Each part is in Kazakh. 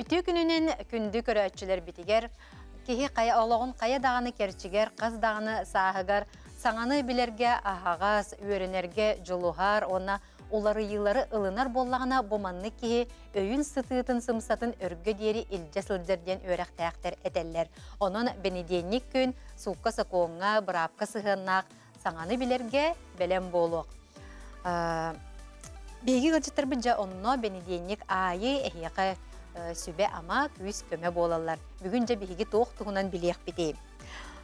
Ütü gününün kündü köröççüler bitiger, kihi kaya oğluğun kaya dağını kerçiger, kaz dağını sahıgar, saŋany bilerge ahagaz, üörenerge joluhar, ona uları yılları ılınar bollağına bomanны kihi öyün sıtığıtın sımsatın örgü diyeri ilce sılcırden öğrak täğter eteller. Onun benediyenlik gün suqqa sakoğuna, bırapqa sıhınnak, saŋany bilerge belem boluq. Begi gıcıtır bıca onunla benediyenlik ayı ehiyaqa sübe ama küs köme bolallar. Bugünce begi toğ tuğunan biliyaq biteyim.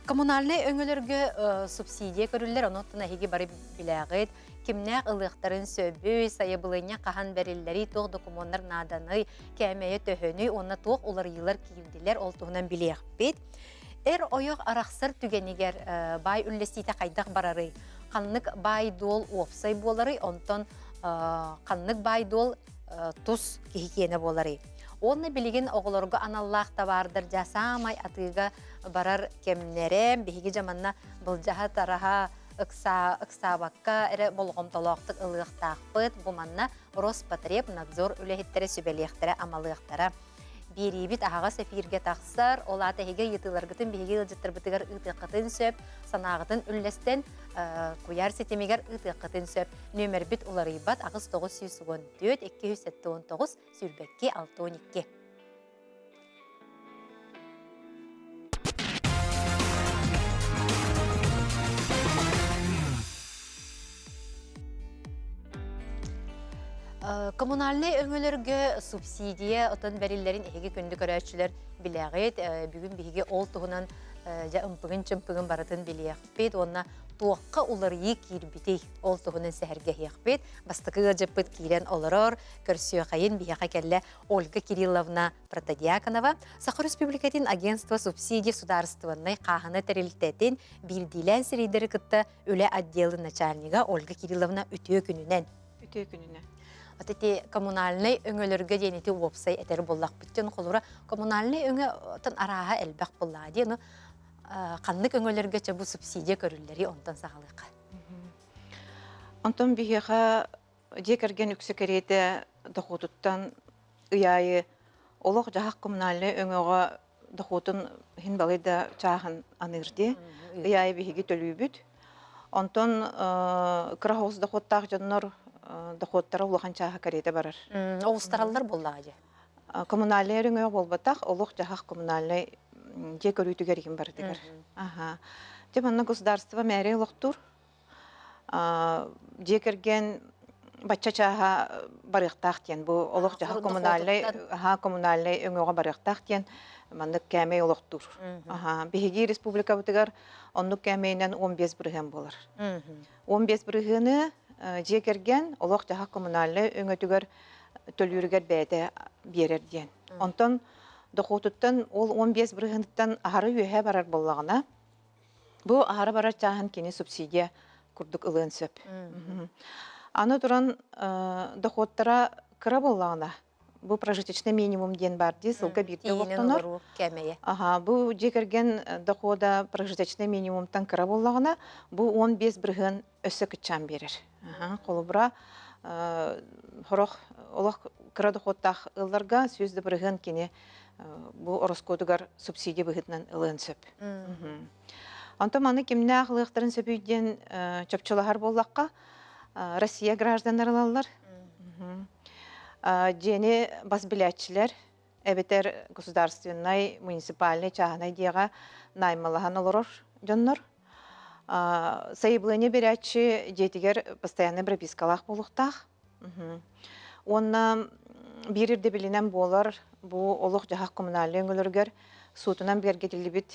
Kommunalny öňölörgө subsidiya körüller, onotuna higi bari bilägit, kimnäq ılıqtарын söbü, sayıbılınya qahan berilleri, toğ dokumonlar nadany, kämeye töhönü, onna toğ olar yıllar kiyildiler, oltuğunan biläq bit. Oyoq araqsır tügeniger bay üllesite qaydaq barary, qanlyk bay dol opsay bolary, onton qanlyk bay dol tuz kihikene bolary. Onu bilgin oğulorga anallaq da vardır, jasamay atıga barar kemnere, bihigi jamanna buljaha taraha ıksabakka ere bolğom toloqtık ılıq taqpıt, bu manna Rospotreb nadzor ülehittere sübeliyektere amalıqtara. Biribit ahaga sefirge taqsar, olata hege yıtılargıtın bihigi ılcıttır bıtıgar ıtıqıtın söp, sanağıtın üllesten kuyar setemiger ıtıqıtın söp. Nömer bit ularıbat ağız 914 279 sürbekki 612. Kommunalny öňölörgө subsidiya oton berillerin egi kündü köröççüler bilägit, bugün bihigi ol tuğunan ja ımpıgın çımpıgın baratın bilägit, onna tuaqqa ularıyı kirbiti ol tuğunan seherge hiyakbit, bastıqı jıpıt kiren oloror, körsüyoqayın bihaqa kelle Olga Kirillovna Протодиаконова, Сахар Республикатын агентство субсидий сударствонной қағыны терилтетін билдилен сиридері кытта өлі отделы начальнига Olga Kirillovna ütüö күнүнен. Ütüö күнүнен. Отети коммунальный öňölörgө денети вебсай этер боллак биттен холура коммунальный öňe тан араha элбак болла дияны каннык öňölörгө бу субсидия көрүллери онтан сагалык. Онтон биһиха декерген үксекерете дохутуттан ыяйы олох жахак коммунальный öňöge дохутун хин балыда чахан анырды. Ыяйы биһиги төлүбүт. Онтон крахос дохуттак жоннор доходтара улахан чаха карете барар. Оустараллар болла же. Коммунальный öňöge болбатак олох жахак коммунальный же көрүтүгер ким бардыгар. Аха. Деманна государство мэри лохтур. Жекерген бачча чаха барыктак тен бу олох жахак коммунальный öňöge барыктак тен мандык кәме лохтур. Аха. Биһиги республика бутыгар оннук кәмейнен 15 бирген болар. 15 биргени жекерген олох жахак коммунальный öňötүгөр төлүрүгөр бәйте берер диен. Онтон дохутуттан ол 15 биргенден ахары үһэ барар боллагына бу ахары барар чахан кини субсидия курдук ылын сөп. Аны туран дохуттара кыра боллагына бу прожиточный минимум ден бар ди, сылга бирде оқтонор. Ага, бу жекерген дохуда прожиточный минимумтан кыра боллагына бу 15 бирген өссө кытчан берер. Қолыбыра хорох олох кыра дохуттах ылларга сөзді бирген кини бу ороскодугар субсидия быгытнан ылын сөп. Онто маны кимне ахлыктарын сөпүйден чөпчөлахар боллакка Россия гражданлары Жени басбилячилер, эбетер государственный, муниципальный чаханай диага наймалахан олорор жоннор. Сайыблыне берячи жетигер постоянный пропискалах болуктах. Онна бирирде билинен болар, бу олох жахак коммунальный өңөлөргөр сутунан бергетилибит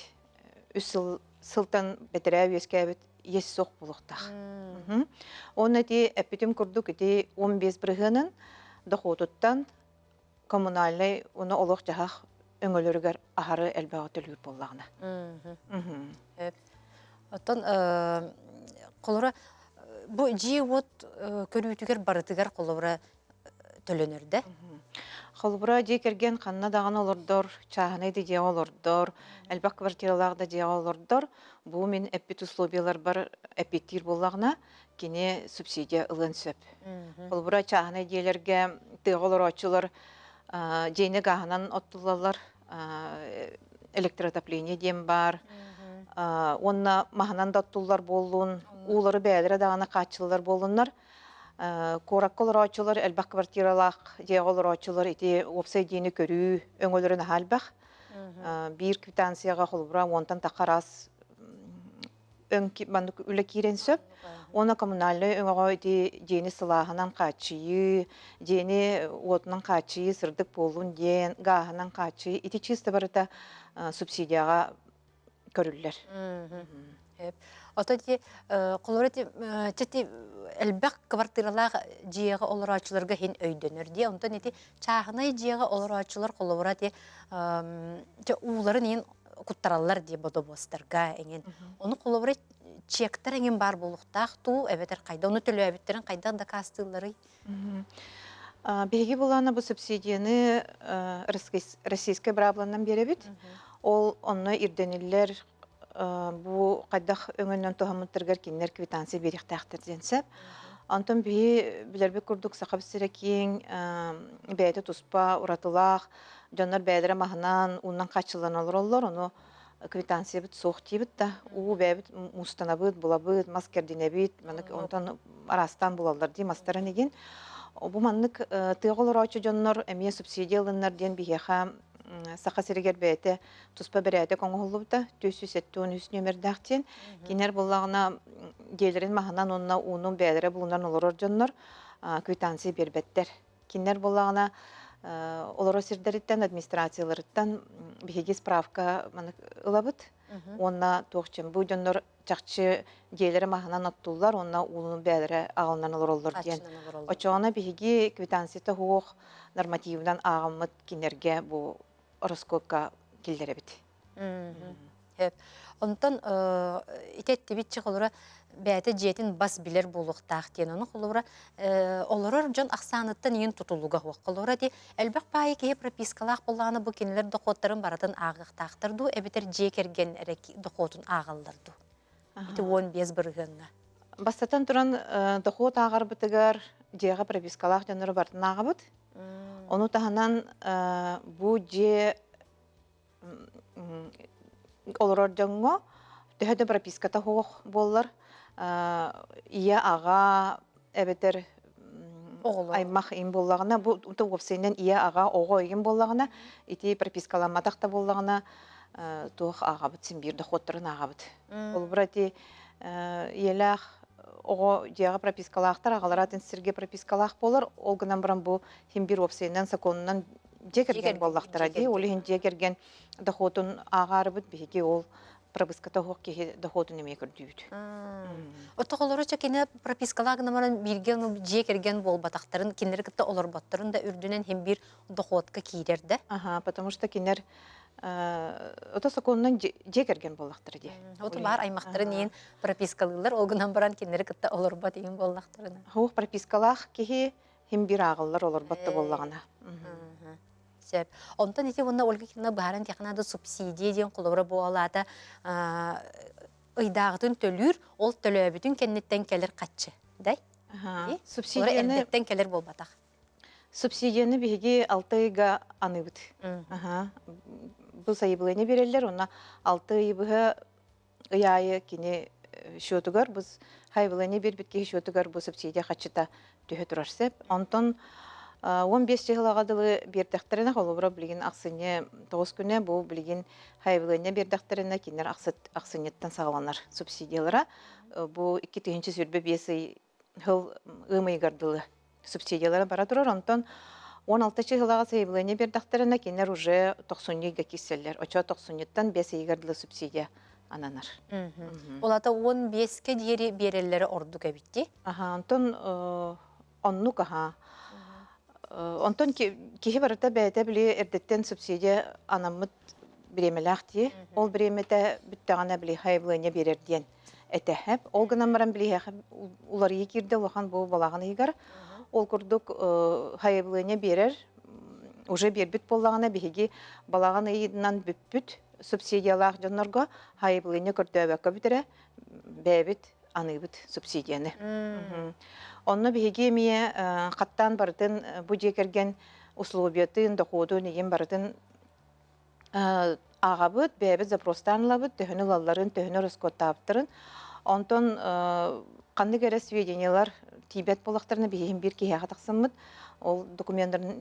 үс сылтан бетере өскебит ес сок болуктах. Онна ти эпитим курдук ити 15 биргенин дохутуттан коммунальный уну олох жахак өңөлөргөр ахары элбага төлүр боллагына. Оттон колора бу жиот көрүтүгөр барытыгар колора төлөнөрдө. Холбура жекерген ханна даган олордор, чаханы да жега олордор, элбак квартираларда жега олордор. Бу мен эпит условиялар бар эпитир боллагына кини субсидия ылын сөп. Холбура чаханы диелерге тыголор очулар Жейне гаһынан оттулалар, электротопление дем бар. Онна маһынан да оттулар болуын, улары бәлере дағана қачылар болунар. Коракколар очулар, элбақ квартиралақ, жеғолар очулар, ити опсай дейіні көрүү, өңөлөрін халбақ. Бир квитанцияға холбура, онтан тақарас үлі кирен сөп. Оны коммунальный өңөға ити дейіні сылағынан қачıyı, дейіні отынан қачıyы, сырдық болуын ден, ғағынан қачıyы, ити чисті барыта субсидияға көрілілер. Ото ди колорати чати элбек квартиралар жиега олорачыларга хин өйдөнөр ди. Онтон эти чагынай жиега олорачылар колорати ууларын ин куттаралар ди бодобостарга эген. Оны колорат чектер эген бар болуктак туу эбетер кайда оны төлөбүттерин кайда да кастылары. Беги булана бу субсидияны российская брабландан беребит. Ол онны ирдениллер бу кайдах өңөннөн тохамыттыргар кинер квитанция берихтактыр денсеп. Антон билербек курдук сакап сирекин бәйте туспа уратылах, жоннор бәйдере махынан уннан качыланалар оллар, оны квитанция бит соқ тибит да, у бәйбит мустанабыт, булабыт, маскердинебит, онтан арастан булалар ди мастарын еген. Бу маннык тыголор очу жоннор эмие субсидияланнар ден бихеха сақа сирегер бәйте туспа берәйте коңғолубда 473 нөмердәқтен кинер болағына делерин маханан онна унун бәйлері бұлынан олорор жоннор квитанция бербеттер. Кинер болағына олоро сирдеріттен, администрацияларыттан бігеге справка ылабыт. Онна тоқчын бұ жоннор чақчы делері маханан аттулар, онна унун бәйлері ағылынан олороллар ден. Очоғына бігеге квитанцияты хуқ нормативдан ағымыт кинерге бұ ороскопка килдере бит. Онтон итетти бит чыгылыра бәте жетин бас билер болуктак ден оны кылыра олорор жон аксаныттан ен тутулуга кылыра ди элбек пай ке пропискалак болганы бу кинелер докоттарын баратын агыктактырду эбетер жекерген докотун агылдырду. Ити 15 биргенна. Бастатан туран дохот агар битигар жега пропискалак жаныр бартын агыбыт. Onu tahanan bu je oloror jango tehde propiskata hoq bollar iya aga ebeter aymaq in bollagına bu topsenen iya aga ogo egen bollagına iti propiskalammadaq da bollagına toq aga bitsin bir de xottırın aga bit. Ol burati yelaq Ого жега пропискалактар агаларатын сирге пропискалак болар. Ол гынан баран бу хим бир опсенен законунан жекерген боллактар ди. Ол хин жекерген дохотун агарыбыт биги ол прописката хок ки дохотун эме көрдүбүт. Отоголору чекене пропискалагына баран бирген жекерген болбатактарын кинер кытта олор баттарын да үрдүнен хим бир дохотка кийдерде. Потому что кинер Ота законунан жекерген боллактар ди. Ота бар аймактарын ен пропискалылар, олгынан баран кинер кытта олорбат ен боллактарына. Хоқ пропискалах кихи хим бир агыллар олорбатта боллагына. Сеп. Онтан ити онна Ольга Кирна баран тякнада субсидия ден кулора болалата ыйдагытын төлүр, ол төлөбүтүн кеннеттен келер катчы. Дай? Субсидияны эрдеттен келер болбатак. Субсидияны биги 6 айга аныбыт. Бұл сайыбылыны берелер, онна 6 айбыға ыяйы кені шөтігер, біз хайбылыны бербітке шөтігер бұл субсидия қачыта түйе тұрарсып. Онтон 15 жылағадылы бердіқтеріне қолыбыра білген ақсыне 9 күні бұл білген хайбылыны бердіқтеріне кенер ақсынеттен сағаланар субсидиялара. Бұл 2-тігінші сүрбе 5 жыл ымайгардылы субсидиялара бара тұрар. Онтон 16 жылаға сайбылыны бердіқтеріне кенер уже 90-га кеселер. Оча 90-ттан 5 айгардылы субсидия ананар. Олата 15-ке дейері берелері ордуға бітті? Онтон онну каха. Онтон кихи барыта бәйті біле әрдеттен субсидия анамыт біремеләқ дей. Ол біреметі бүттіғана біле хайбылыны берерден әтәхәп. Ол гынан баран біле улар екерді олақан бұл балағын егар. Ол күрдік хайбылыны берер, уже бербіт болағына бігеге балағын егіннан бүппіт субсидиялақ жонларға хайбылыны көрдөбәкі бітірі бәйбіт аныбыт субсидияны. Онны бігеге мие қаттан бардын бұ жекерген условиятын, доходун еген барытын ағабыт, бәбіт запростанлабыт, төхіні лалларын, төхіні рыскоттаптырын. Онтон қанды кәрі сведениялар тибет болақтарына бейін бір кейіға тақсымыд, ол документтарын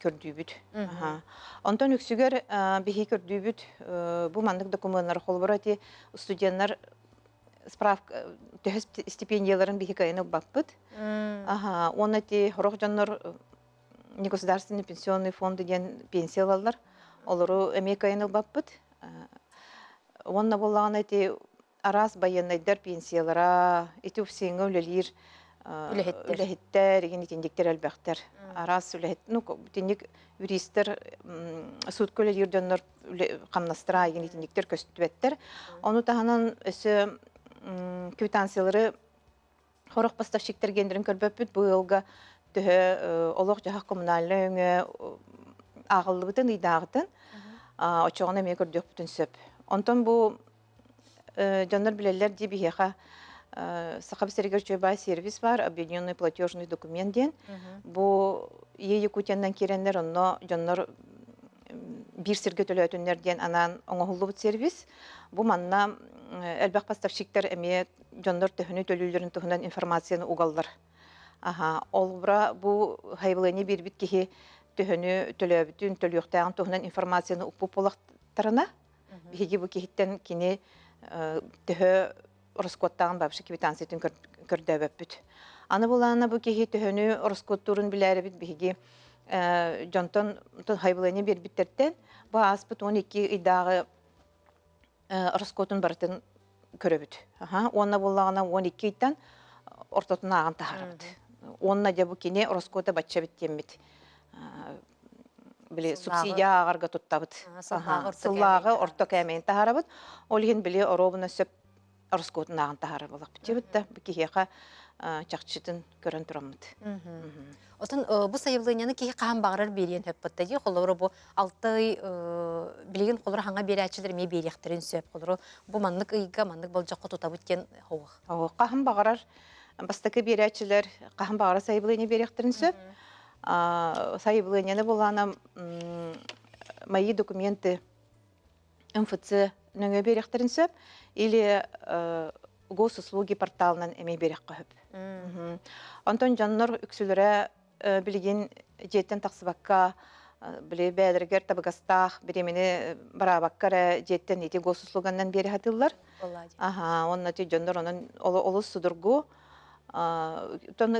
көрдүйбіт. Онтон үксігер бейі көрдүйбіт, бұл мандық документтар қолбыр әте студенттар справка төһөс стипендияларын бихи кайны баппыт. Он эти хорох жаннор негосударственный пенсионный фонд деген пенсиялалар. Олору эме кайны баппыт. Онна боллаган эти арас баяннайдар пенсиялара, эти үпсеңе үлелир үлехеттер, еген итендіктер әлбәқтер. Арас үлехет, тендік юристер суд көлелир жаннор қамнастыра еген итендіктер көстүбеттер. Оны таханан өсі квитанциялары хорох поставщиктер гендерин көрбөппүт бу жылга төһө олох жаха коммунальный өңө агыллыбытын ыйдаагытын очогона эме көрдөкпүтүн сөп. Онтон бу жандар билелер ди бихеха сахаб сергер чөбай сервис бар, объединенный платежный документ ден. Бу Якутияндан киреннер онно жандар бир сирге төлөтүннерден анан оңохуллубут сервис. Бу манна элбак поставщиктер эме жандар төһөнү төлүүлөрүн туһунан информацияны угаллар. Олбра бу хайбылыны бир бит кихи төһөнү төлөбүтүн төлөктөгөн туһунан информацияны уппуп болактарына. Биги бу кихиттен кини төһө роскоттаган бабшы квитанциятын көрдөбөппүт. Аны булана бу кихи төһөнү роскоттурун билери бит биги жонтон хайбылыны бир биттерден бу аспыт 12 ыйдагы роскотун бартын көрөбүт. Онна буллагана 12 ыйттан ортотун аган тахарыбыт. Онна да бу кини роскота батча биттемит. Биле субсидия агарга туттабыт. Сыллагы орто кәмен тахарыбыт. Ол ген биле оробуна сөп роскотун аган тахарып болак битебитте. Бу кихига чакчытын көрөн турамыт. Отон бу сайылыняны кихи каан багырар бериен хөппөттө ди холору бу 6 ай билеген холору ханга берәчилер ме беректерин сөп холору бу маннык ыйга маннык болжакка тутабыт кен ховук. Каан багырар бастакы берәчилер каан багырар сайылыня беректерин сөп. Сайылыняны булана мои документы МФЦ нөңө беректерин сөп или госуслуги порталынан эме берекка хөп. Антон жаннор үксүлөрө билген жеттен таксыбакка биле бәдергер табыгастах биремени барабаккара жеттен ити госуслугандан бери хатыллар. Онна ти жаннор онун олус судургу тон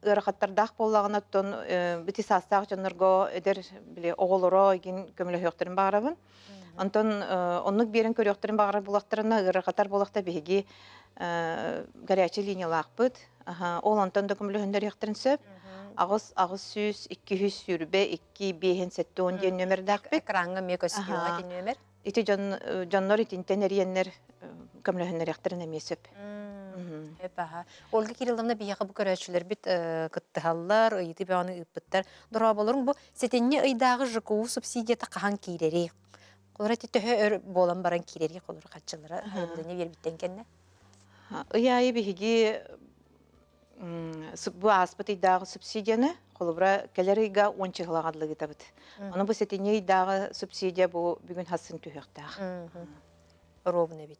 ырахаттардах боллагына тон бити састак жаннорго эдер биле оголоро ген көмөлө хөктөрүн багарабын. Антон оннук берин көрөктөрүн багарар булактарына ырахаттар булакта биги горячий линиялакпыт. Ол антон документөндөр яктырын сөп. Агыс 200 сүрбе 2 ден нөмердакпыт. Экранга мекөстүгө ден нөмер. Ити жаннор итинтен эриеннер көмөлөндөр яктырын эме сөп. Ольга Кирилловна бияга бу көрөчүлөр бит кыттыаллар, ыйты баны ыппыттар. Дора болорун бу сетенне ыйдагы ЖКУ субсидията кахан кирери. Колорати төһө болан баран кирери колор катчылары хайбылыны бербиттен кенне. Ыяйы биги бу аспытыйдагы субсидияны колубра келерийга 10 чыгылагадлыгы табыт. Аны бу сетенне ыйдагы субсидия бу бүгүн хасын түһөктаг. Ровно бит.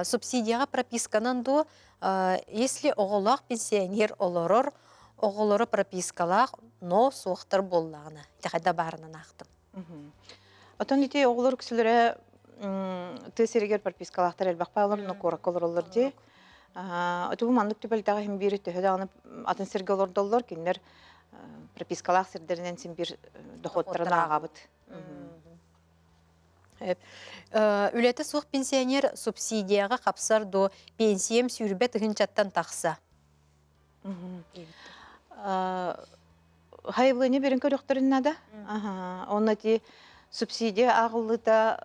Субсидияга прописканан до если оголак пенсионер олорор оголору пропискалак но суактар боллагына. Тагыда барынан актым. Отон ити оголор кисилере тесерегер пропискалактар элбакпалар, но кораколорлор ди. Оту мандык төбөлдөгө хим бири төһөдөгүн атын сергелордоллор киндер пропискалак сирдеринен син бир доходтарын агабыт. Үлеті суық пенсионер субсидияға қапсар до пенсием сүрбе тұхынчаттан тақса. Хайылыны берін көріқтерін да. Оны те субсидия ағылыда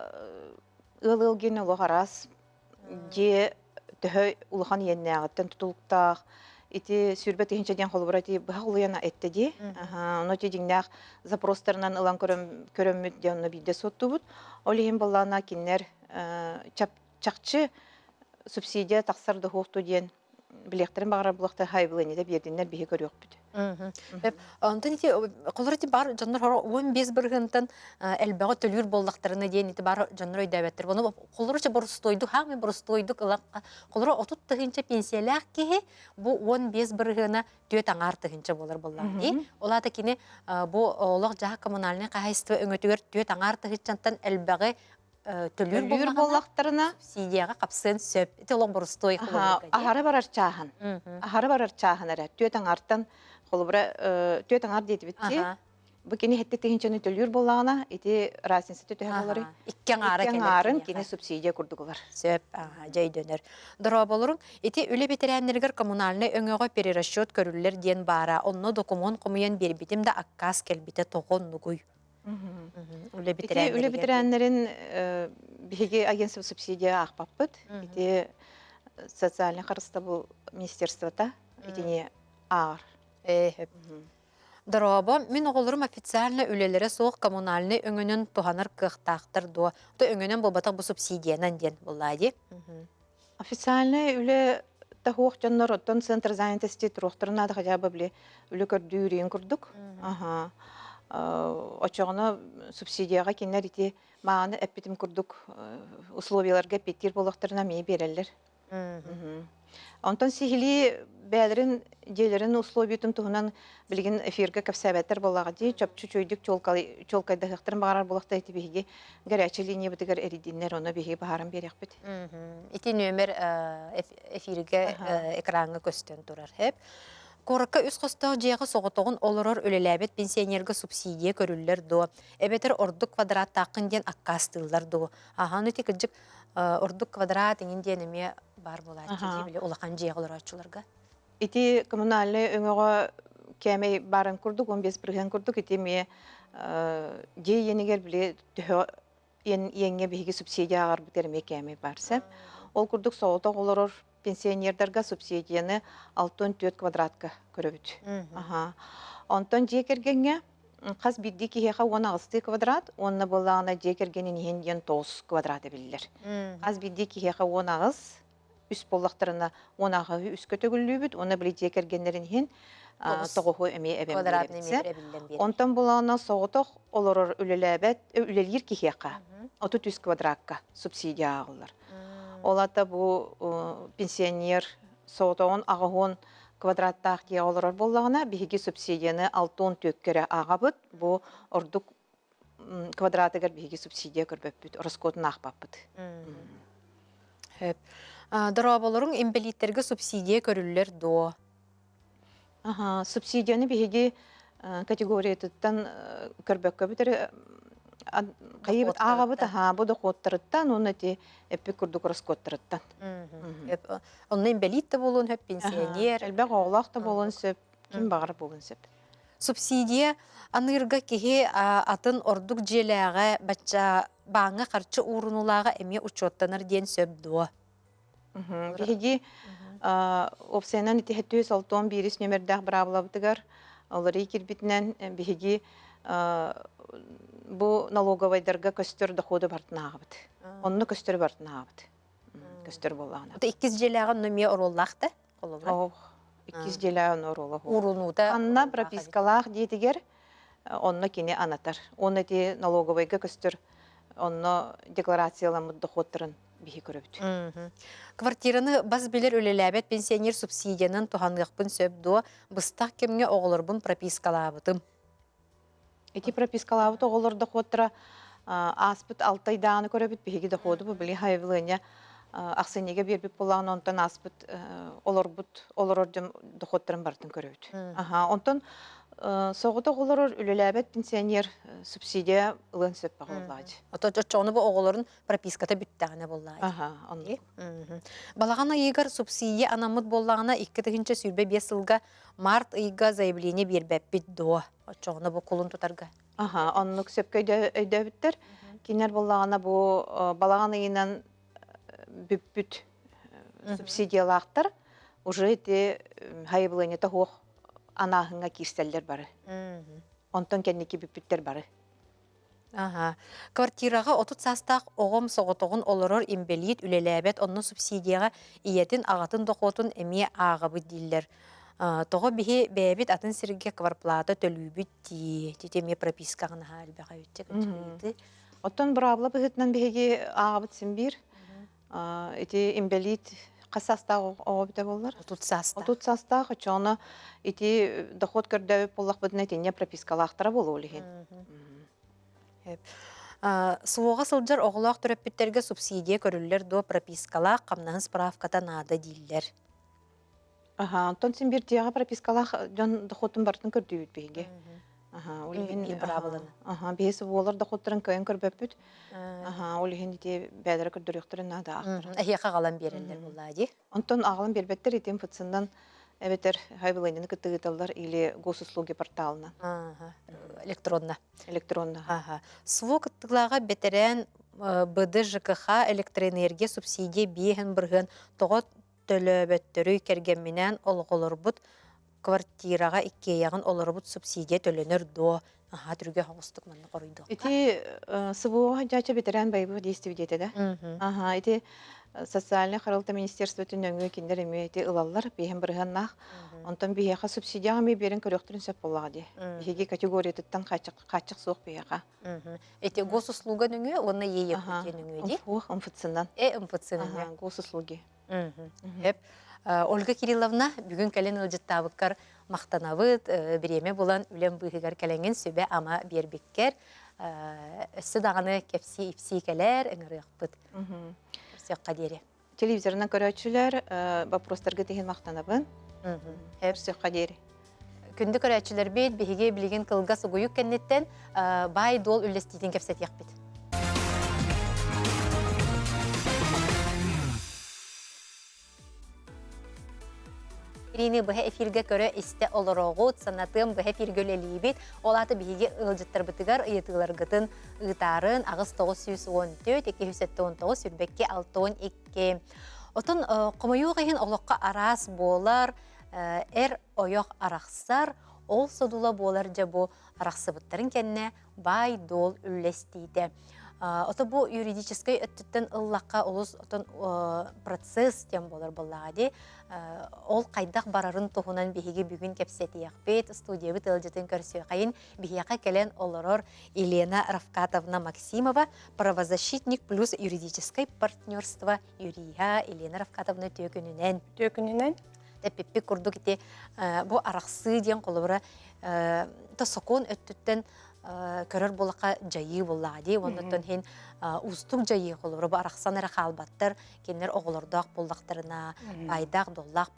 ылылген ұлы қарас, де түхі ұлыған енне ағыттан тұтылықтақ, ити сүрбе тұхынчаден қолы бұраты бұға ұлыяна әтті де. Оны те деңнәқ запростарынан ұлан көріммет де оны бейді сотты бұд. Олеген болағына кеннер чақчы субсидия тақсарды хоқты ден білектерін бағыра бұлақты хайбылыны да берденлер бейі көрі өк бүді. Онтон ити колор ити бар жоннор хоро 15 биргентен элбего төлүр боллактарына дейин ити бар жоннор өйдөбөттөр. Буну колорча борстойду, хами борстойду кылакка. Колор 30 тыгынча пенсиялак ки бу 15 биргена төт аңар тыгынча болор боллар ди. Олата кини бу олог жаха коммунальный кайство өңөтүгөр төт аңар тыгынчантан элбеге төлүр боллактарына субсидияга капсын сөп. Ити олог борстой колор. Ахары барар чаахан. Ахары барар чаахан эре. Төтөн артан холбура төтөн ар дейт битти. Бу кини хетте тегинчени төлүр боллагана ити разница төтө болору. Иккен арын кини субсидия курдугулар. Сөп жай дөнөр. Дора болорун ити үле бетерәннергер коммунальный өңөгө перерасчет көрүллер диен бара. Онно документ комуян бербитим да аккас келбите тогон нугуй. Үле бетерәннерин биге агентство субсидия акпаппыт. Ити социальный карыста бу министерствота итине ар. Дороба, мен оголорум официально үлелере соқ коммунальный өңөнөн туханар кыхтактыр до. То өңөнөн болбатак бу субсидиянан ден буллайди. Официально үле тахук жаннар оттон центр занятости трохтарына да хотя бы биле үле көрдүрүн курдук. Очоғына субсидияға кенер ити мағаны әппетім күрдік условияларға петтер болақтарына мей берелер. Онтан сихили бәлерін делерін условиятын туғынан білген эфирге кәпсәбәттер болаға дей, чөпчі чөйдік чолкайды ғықтырын бағарар болақта еті бейге гәрәчі линия бітігер әридінлер оны бейге бағарын берек біт. Ити нөмір эфирге экранға көстен тұрар. Коракка үс қостағы жеғы соғытығын олырыр өлеләбет пенсионерге субсидия көрілер до. Әбетер ордық квадрат тақын ден аққастылар до. Ахан өте күджік ордық квадрат еңін денеме бар болады. Олақан жеғылар açыларға. Ити коммунальный өңіға кәмей барын күрдік, 15 бірген күрдік. Ити ме жей енігер біле еңге бейге субсидия ағар бұтерме кәмей барсы. Ол күрдік соғытық олырыр пенсионердерге субсидияны 64 квадратка көрөбүт. Онтон жекергенге қаз бидди кихеха 16 квадрат, онна болағына жекергенен енден 9 квадраты білдер. Қаз бидди кихеха 16 үс болақтарына 10-ағы үс көтөгүллүү бүт, оны біле жекергенлерін хен 9 әме әбен білдербітсе. Онтон болағына соғытық олырыр үлелер кихеха 33 квадратка субсидия ағылар. Олата бу пенсионер соғытығын ағығын квадраттақ дия оларар болағына бігі субсидияны 6 төккері ағабыд, бу ордық квадратығыр бігі субсидия көрбөп бүд, ұрыскотын ақпап бүд. Дұрабаларың имбелиттерге субсидия көрілер до? Субсидияны бігі категория тұттан көрбөккө бүтір Кайыбыт ағабыт, бұды қоттырыттан, оны те әппі күрдік рыскоттырыттан. Онны имбелитті болуын хөп пенсионер. Әлбәқ оғылақты болуын сөп, кем бағыр болуын сөп. Субсидия анырға кеге атын ордық желәға бәтча баңы қарчы ұрынулаға әме ұчоттаныр ден сөп дуа. Беге опсайнан ете 761 нөмірдәқ бір абылабытығар, олары екербітінен беге бу налоговайдарға көстер доходы бартына ағабыд. Онны көстер бартына ағабыд. Көстер болағына. Ота 2 желәғын нөме ороллақты? Оғ, 2 желәғын ороллақ. Урынуыда? Анна пропискалақ дейтігер, онны кене анатар. Онны де налоговайға көстер, онны декларацияламыд доходтарын бейі көрөбіт. Квартираны бас білер өлеләбет пенсионер субсидиянын туғанғықпын сөп бұстақ кемге оғылырбын пропискалабытым. Эти пропискалабыт оғылыр доходтыра аспыт 6 айдағаны көрөбіт бейгі доходы бұл білі хайвылыня ақсынеге бербіп болағын онтан аспыт олар доходтырын бартын көрөбіт. Онтан соғыты оғылыр үлеләбет пенсионер субсидия ұлын сөп бағылады. Отоны бұл оғылырын прописката бүттіғіне болады. Балағана егер субсидия анамыд болағына 2-тігінші сүрбе 5 жылға март айға заявление бербәп бит дуа. Отчоғына бұл құлын тұтарға. Онлық сөпке өйдөбіттер. Кенер болағына бұл балағана айынан бүт субсидиялақтар уже эти хайбылыне тахух анахынга кирстеллер бары. Онтон кенники бүттер бары. Квартираға 30 састақ оғым соғытығын олырыр имбелит үлеләбет онны субсидияға иетін ағатын доқотын әме ағабы дейілер. Тоҕо биһи бэбит атын сирге кварплата төлүүбүт титеме прописка гына халбага үтте. Оттон бұрабылы бұғытынан бігі ағабыт сімбір. Эти имбелит қасастағы оғабыта болар. Отут састағы, чоны эти доход көрдәуіп болақ бұдына тенне пропискалақтыра болу олеген. Суоға сылжар оғылақ түрәппеттерге субсидия көрілер до пропискалақ қамнағын справката нада дейілер. Онтон сімбір тияға пропискалақ жон доходын бартын көрдеуіт бігі. Бейесі болар доходтарын көйін көрбөппіт. Олеген ете бәдірі көрдіріқтірін нада ақтыр. Әйеқа қалан берілер болады. Онтон ағылан бербеттер етен фытсындан әбетер хайбылайнаны күттігіталдар или госуслуги порталына. Электронна. Электронна. Суо кыттыглаға бетерен быды ЖКХ электроэнергия субсидия биehen бұрғын тоғыт төлөбөттөрү кергенменен олголорбут квартираға иккеяғын олорбут субсидия төлөнөр до түрге хоғыстық манны қоройды. Эти сыбуға жача бетерен байбы действие етеді. Эти социальный қаралты министерство түннөңі кендер еме эти ылалар бейхен бірғаннақ. Онтан бейеға субсидияға мей берін көріқтірін сөп болаға де. Бейхеге категория тұттан қачық соқ бейеға. Эти госуслуга нөңі, оны ейе күтен нөңі де? Умфыцынан. Умфыцынан. Госуслуги. Ольга Кирилловна бүгін кәлен ылжыттабыққар мақтанавыд, біреме болан үлем бұйығар кәленген сөбе ама бербеккер. Өссі дағаны кәпси ипси кәлер, үңіріқ бұд. Сөйіққа дере. Телевизорынан көрәтшілер вопростарға деген мақтанабын. Сөйіққа дере. Күнді көрәтшілер бейт, бейге білген қылға сұғыйық кәннеттен бай дол үлестейтін кәпсет яқ бет. Ирини бұға эфирге көрі істе олырағуд, санатым бұға эфиргөлелейбет, олаты бігі ұлжыттар бұтығар ұйытығыларғытын ұйтарын ағыз 914, 219, сүрбекке 612. Отын қомайу ғайын олыққа арас болар, әр ойоқ арақсар, ол содула болар жа бұл арақсы бұттарын кәнне бай дол үлестейді. Ота бу юридической өттіттен ыллаққа олыс процесс тем болар болағады. Ол қайдақ барарын тұғынан бейге бүгін кәпсеті яқпет, студиябы тылжетін көрсөй қайын бейеқа кәлен оларор Елена Равкатовна Максимова, правозащитник плюс юридическое партнерство Юрия Елена Равкатовна төкінінен. Тәппеппе күрді кете бұл арақсы ден қолыбыра тасокон өттіттен көрөр болаққа жайы болағады. Оннаттан хен ұстық жайы қолыр. Бұл арақсан әрі қалбаттар, кенлер оғылырдақ болдақтарына, байдақ, доллақ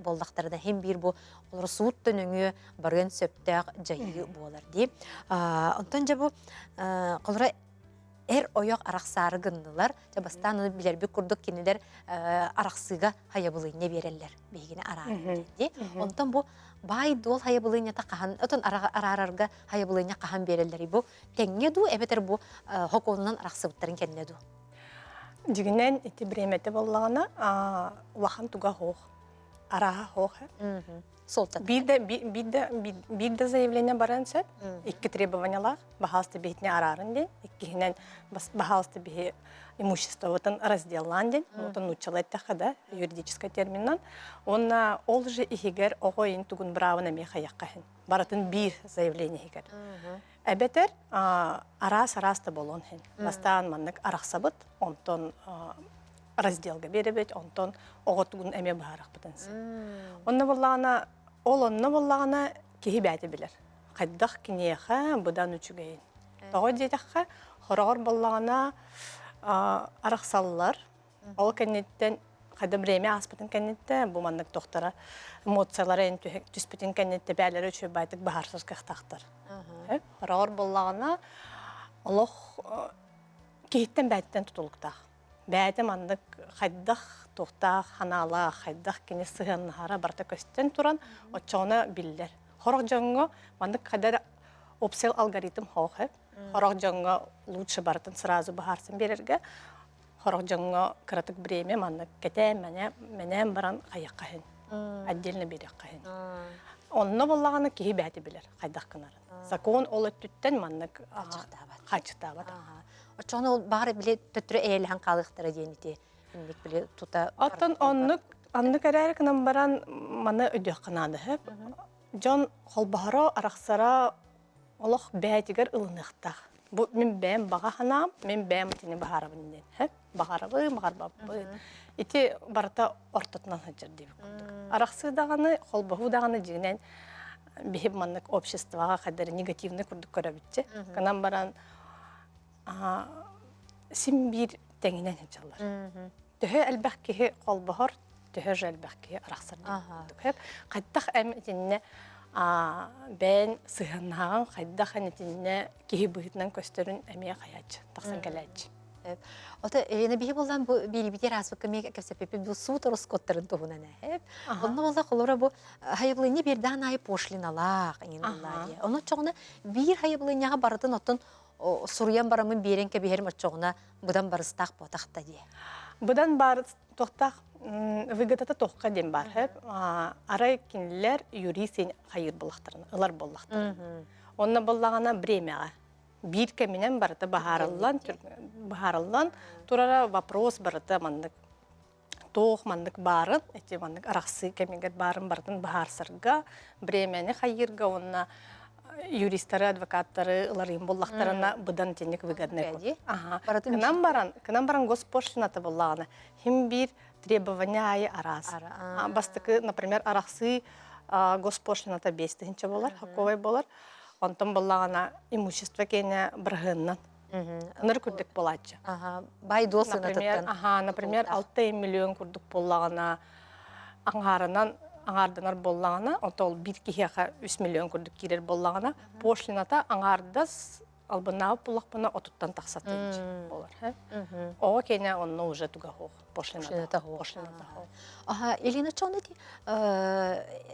болдақтарына хен бір бұл олар суыттын өңі барған сөптәқ жайы болар де. Онтан жа бұл қолыра әр ойық арақсары гындылар. Жабастан білербі күрдік кенелер арақсыға хайабылыйне берелер. Бейгіне арары де. Онтан бұл бай дол хайабылыйне тақахан, отын арарарға хайабылыйне қахан берелері бұл. Тәңе ду, әбетер бұл хоконынан арақсыбыттарын кәнне ду. Дегенен, эти бреметі болағына уахан туға хоқ, араға хоқ. Бидді заявление баран сөп, екі требованиялар, бағалысты бейтіне арарын ден, екігінен бағалысты бейі имущество отын разделлан ден, отын учалайды тақыда, юридический терминнан. Онна ол же ихигер оғойын тугын бравына мейхаяққахын. Баратын бір заявление ихигер. Әбетер арас-арасты болуын хен. Бастан маннық арақсабыт, онтон разделға беребет, онтон оғы тугын әме бағарақ бұтынсы. Онна болағына кеhi бәті білер. Қайдақ кенеға бұдан үчігейін. Тоғы дейдіққа хорағыр болағына арақсалылар. Ол кәнеттен қайда біреме аспытын кәнетті, бұл маңдық тоқтара эмоциялары түспетін кәнетті бәлері үші бәйтік бағарсыз қақтақтыр. Хорағыр болағына олық кейттен бәйттен тұтылықтақ. Бәйті маңдық қайдақ тоқтақ, ханала, қайдақ кене сығынғара барта көстен тұран, отчауына білдер. Хорық жоңға маңдық қайдар опсел алгоритм хоқып, хорық жоңға лучше бартын сразу бағарсын берерге, хорық жоңға кіратық біреме маңдық кәте мәнен баран қаяққахын, отдельно береққахын. Онына болағаны кейі бәйті білер, қайдақ кінарын. Закон ол өттіттен маңдық қачықтабат. Очоны ол бағыр біле төттірі әйеліған қалықтары дейініте. Аттан оннық әрәрі кінім баран маны өдөх канады хөп. Жон холбахаро арахсара олох бәйтигер ылыныхтах. Бу мен бәм бага ханам, мен бәм тини бахарабын ден. Хөп, бахарабы, бахарбабы. Ити барта ортотнан хаджар дип курдук. Арахсы даганы, холбаху даганы жигнен бихип маннык обществага кадер негативный курдук көрөбүтче. Канан баран симбир теңинен хаджалар. Төһө әлбәх киһи холбахор, төһө әлбәх киһи арахсар дип курдук. Кайттах эм итинне бән сыһаннаган кайдах энитинне киһи быһытнан көстөрүн эмие каяч, таксан келеч. Ота эне бии болдан бу бирибитер аспыкка мек кепсепепи бу суу тороскоттарын тугунана хеп. Онно болда колора бу хайыблыны бирдан ай пошлиналак инеллар. Оно чогна бир хайыблыняга баратын оттон суруян барамын беренке бихерим очогна будан барыстак ботакта ди. Будан бар тохтак выгодата тохка дем бар хеп. Арай кинлер юрисен хайыр булактарын, ылар булактарын. Онна боллагана бремяга bir keminen barata baharıllan turara вопрос barata mandık toğ mandık barın eti mandık araqsı kemiget barın baratan baharsırga bremeni hayırga onna юристтары, адвокаттары, ыларым боллақтарына бұдан тенек выгодны. Кынан баран госпошлината боллағына. Хим бір требования арас. Бастықы, например, арақсы госпошлината бестігінші болар, хақовай болар. Онтан боллағына имущество кене бірғыннан. Ныр күрдік болачы. Например, 6 миллион күрдік боллағына аңардынар боллағына, онта ол бір кихеға 3 миллион күрдік керер боллағына, пошлината аңардас албынағы боллақпына отуттан тақсатынчы болар. Оға кене онына уже туға хоқ, пошлината хоқ. Елена чоны ди,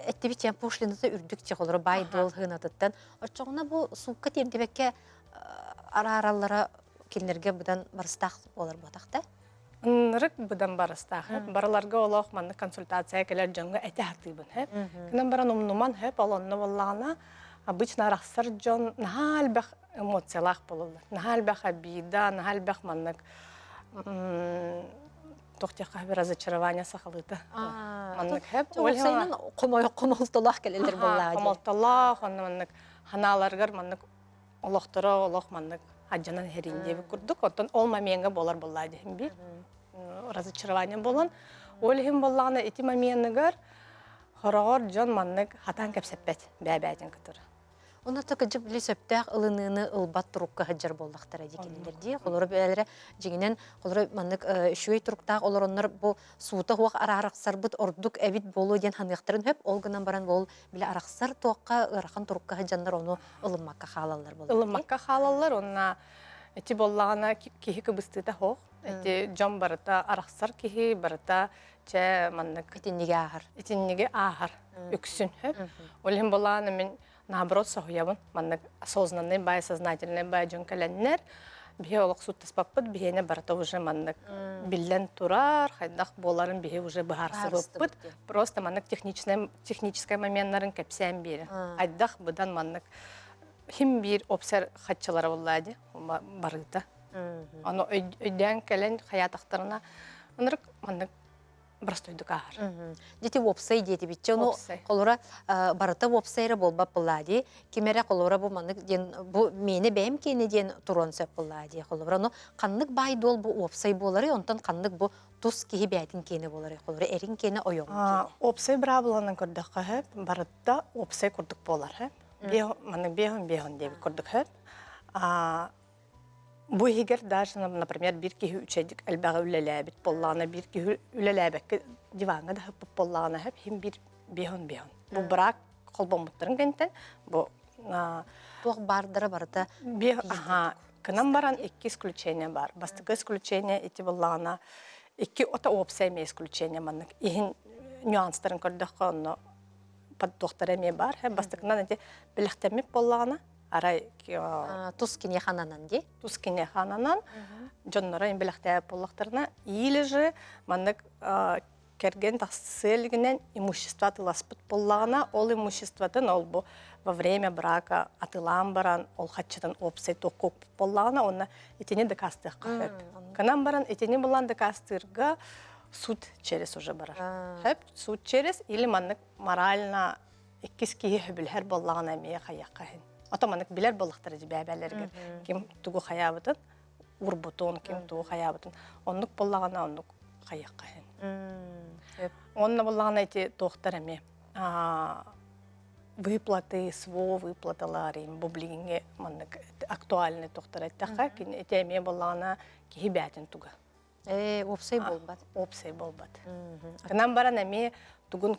әттебетен пошлината үрдік те қолыры бай дол ғынатыттан, отчоғына бұл суққа тердебекке ара-аралары келінерге бұдан барыстақ болар бұтақта? Нырык бұдан барыстағы. Бараларға олақ манны консультация келер жоңға әті хатыбын. Кінен баран умнуман алонны болағына обычно арақсар жон нағалбақ эмоциялақ болулар. Нағалбақ обида, нағалбақ маннык тоқтеққа бір разочарование сақылыды. Маннык хэп. Олсайнын қомалталақ келелер болағады. Қомалталақ, маннык ханаларғар маннык олақтыры олақ маннык аджанан херіндебі күрдік. Оттан ол моменға болар болады. Разочарование болан. Олхим боллағына эти моментігер хорағыр жон маннык хатан кәпсеппет бәбәтін күтір. Оны тұқы жып білі сөптәқ ылыныны ылбат тұрыққа ғаджар болдақтар әдекенелерді. Қолыры бәлері жеңінен қолыры маннык үшуей тұрықтақ олар онлар бұл суыта хуақ ара-арақсар бұд ордық әбіт болу ден ханықтырын хөп, олғынан баран бол білі арақсар тоққа ырақын тұрыққа ғаджанлар оны ылыммаққа қалалар болды. Ылыммаққа қалалар, онына эти боллағына кихи кыбыстыта хоқ. Эти жон барыта арақсар кихи барыта че маннык итиннеге ағар үксін хөп. Олхим боллағына мен наоборот сахуябын, маннык осознанный бай, сознательный бай жон кәләннер. Бихе олық суттаспаппыд, бихене барыта уже маннык биллен турар, хайдақ боларын бихе уже бұхарсы бұппыд. Просто маннык техническай моментларын кәпсән бері. Айдақ бұдан маннык хим бир обсер хатчалары болады барыта. Аны өйден кәлән хаятақтарына анырық маннык брастойдық ағыр. Дети вопсай дети битче, оны қолыра барыта вопсайры болбап болады. Кемері қолыра бұл маннык, бұл мені бәйім кені ден тұрон сөп болады. Қолыра, оны қаннык бай дол бұл вопсай болары, онтан қаннык бұл тұс кейі бәйтін кені болары. Қолыра, әрін кені ойоң кені. Опсай бірабыланын көрдік қағып, барыта опсай көрдік болар. Маннык бейхін деп көрдік қағып. Бу егер даже, например, bir kişi üçedik elbağı ülelebit bollağına bir kişi ülelebek divanga da hep bollağına hep hem bir behon. Bu bırak kolbomutların kenten bu Tuğ bardara barda. Kınam baran iki исключение бар. Bastıkı исключение eti bollağına iki ota opsayme исключение manlık. İhin nüansların kördük onu doktora me бар. Hep bastıkından eti bilektemip bollağına. Арай Тускине хананан де? Тускине хананан, жоннора имбелахтая поллахтарына, или же маннык керген тахсылгинен имущество атыласпыт поллағына, ол имуществотын ол бу во время брака атылан баран, ол хатчатын опсай тоқоқ поллағына, оны етене декастық қағып. Канан баран етене болан декастырға, суд через уже барар. Хеп суд через или маннык морально иккис кии хөбүлһәр боллаган әмие хаяққа хин. Ата маннык билер боллактар бәбәләргә. Ким тугу хаябытын, урбутун ким тугу хаябытын. Оннук боллагана оннук хаяққа хин. Онна боллаган әйти тоқтар әме. Выплаты, СВО выплаталар им бублигинге маннык актуальный тоқтар әйттәққа. Кин әме боллагана кии бәтин туга. Опсай болбат. Опсай болбат. Кынан баран әме тугун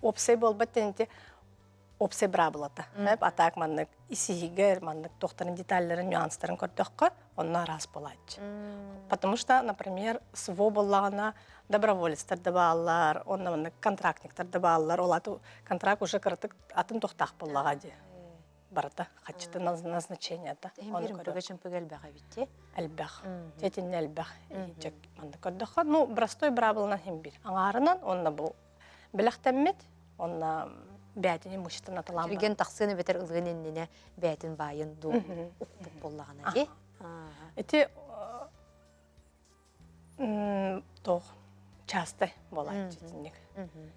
опсай болбат тенте опсай брабылата. Атак маннык исигер, маннык тоқтарын детальларын, нюанстарын көрдөккө, онна раз болайчы. Потому что, например, СВО боллагана доброволецтер дабаалар, онна маннык контрактниктер дабаалар, олату контракт уже кыртык атын тоқтақ боллагади. Барата, хачты назначенията. Хембирим пөгөчөн пөгөлбәгә битте. Әлбәх. Тетин әлбәх. Ичек манды көрдөккө. Ну, брастой брабылынан хембир. Аңарынан онна бу биләхтәммет, онна бәтини муштына талам. Кирген тақсыны бетер ылгыненне бәтин байын ду укпук боллагана ди. Эти то часто болат тетинник.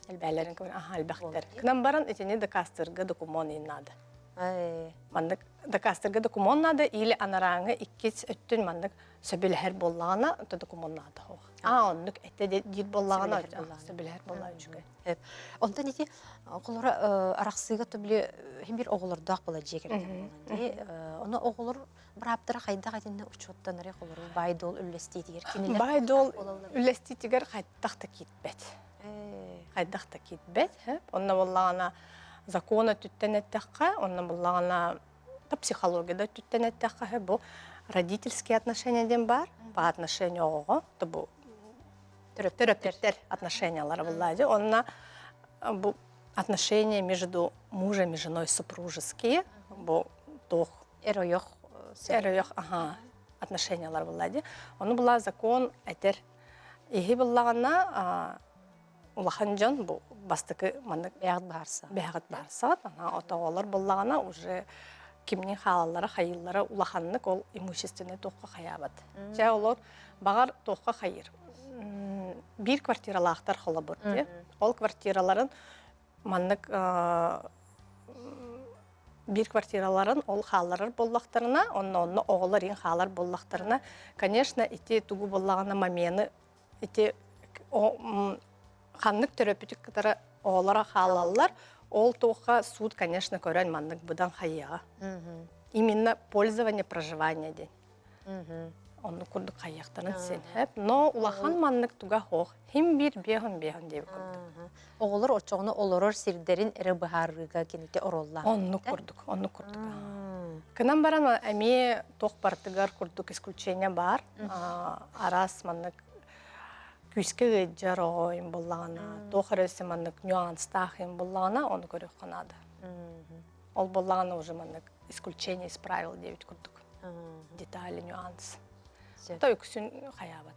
Әлбәләрен көр, әлбәхтер. Кынан баран этини докастырга документ надо. Мандык докастырга документ надо или анараңы иккис өттүн мандык сөбүлһәр боллагана документ надо. Оннук этте дир боллагана сөбүлһәр боллаган үчүгө. Онда неде оғылары арақсыға төбілі хембір оғылырдақ бола жекер. Оны оғылыр бұраптыра қайда қайденне ұчуаттан әрек олары байдол үллестейтігер. Байдол үллестейтігер қайдақта кетбет. Қайдақта кетбет. Онна болағана закона түттенеттіққа, онна болағана психологияда түттенеттіққа. Бұл родительские отношенияден бар, по отношению оғыға. Бұл терапевтер отношениялары болады. Онна бұл отношения между мужем и женой супружеские. Бұл тоқ Эройоқ отношениялар болады. Оны бұла закон әтер. Ехи бұлағана улахан жан бұл бастықы бәғат барса. Отағалар бұлағана уже кимнин халалары, хайыллары улаханнык ол имущественный тоққа хаябат. Жа олар бағар тоққа хайыр. Bir квартиралақтар қолы бұрды. Ол квартираларын маннык bir квартираларын ол халалар боллақтарына, онны оғылар ең халалар боллақтарына, конечно, ити тугу боллағына мамені, ити ханнык терапевтик катары оғылара халалар, ол тоққа суд, конечно, көрен маннык бұдан хайяға. Именно пользование, проживание ден. Onu kurduk kayaktanın sen hep. No ulahan manlık tuga hoğ. Hem bir beyhan deyip kurduk. Oğulur oçoğunu olurur sirderin eri baharıga kenete orollar. Onu kurduk. Kınan baran emi toq partigar kurduk исключение бар. Aras manlık küske gecjar oğayım bollağına. Toq arası manlık nüanstahım bollağına onu görüyor kanadı. Ol bollağına уже manlık исключение из правил deyip kurduk. Детали, нюанс. То үксүн хаябат.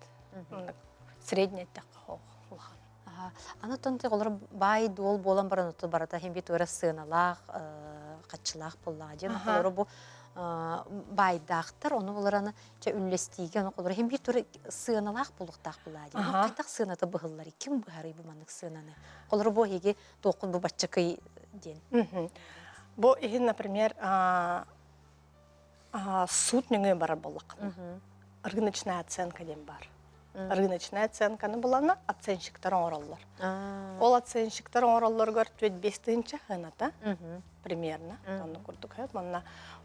Средний таққа олған. Анатон олар бай дуол болан баран оту барата хем бит ора сыналақ, қатшылақ болладен. Олар бұл байдақтар, оны олараны үллестейген, олар хем бит ора сыналақ болуқтақ болладен. Қайтақ сынаты бұғыллары, кім бұғары бұл маңық сынаны? Олар бұл еге тоқын бұл батчықы ден. Бұл еге, например, суд нүңе барар боллақ. Рыночная оценка ден бар. Рыночная оценканы булана оценщиктар оңороллар. Ол оценщиктар оңороллар гөр 5-тинче хыната примерно. Оны курдук.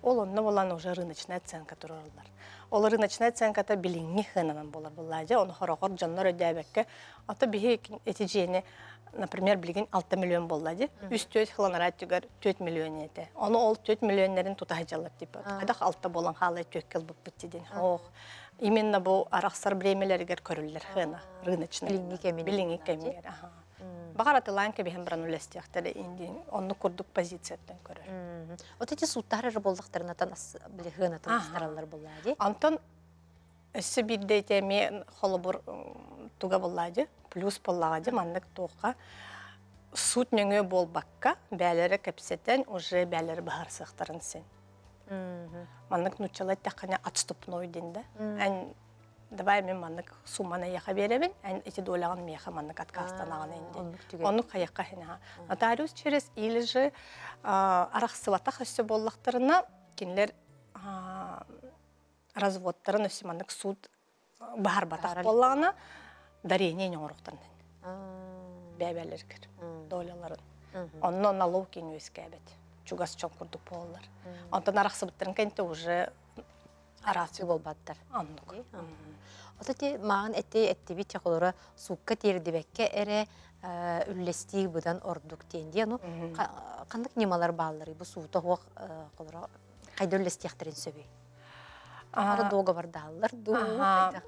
Ол онна булана уже рыночная оценка тураллар. Ол рыночная оценката билинги хынанан болар буллади. Оны хорогор жаннар өдөбекке ата бихи этижени, например, билигин 6 миллион боллади. Үстөт хыланарат түгөр 4 миллион эте. Оны ол 4 миллионнерин тутахажалап деп. Кадак 6 болан халы 4 кыл буп биттидин. Именно бұл арақсар бремелергер көрілдер ғына, рыночный. Билинги кемер. Бағар атылан кебеген біран үлестіяқтары инден, оны күрдік позицияттан көрір. Вот эти судтары болдықтарынатан ғынатын астаралар болады? Антон, өсі бірде етеме қолы бұр туға болады, плюс болағады, маңдық тоққа. Суд нөңі бол баққа, бәлері кәпсеттен, уже бәлері бағар сықтарын сен. Маннык нучалай тақана отступной денде. Ан давай мен маннык сумманы яха беребин, эти доляған меха маннык откастан ағаны инде. Оны қаяққа хена. Нотариус через или же арақсывата хөсі боллақтарына кенлер разводтарын өсі маннык суд бағар батақ боллағына дарение оңырықтарын. Бәбәлергер, доляларын. Онны налог кен өске әбет. Чугас чон күрдік болалар. Онтан арақсываттарын кәнті уже арасы болбаттар. Аннук. Отати маған әтті бит чақылары суққа тердібәкке әрі үллестігі бұдан ордук тенде. Қандық немалар балылары бұл суыта хоқ қайды үллестіяқтырын сөбей? Ары доғавар далылар,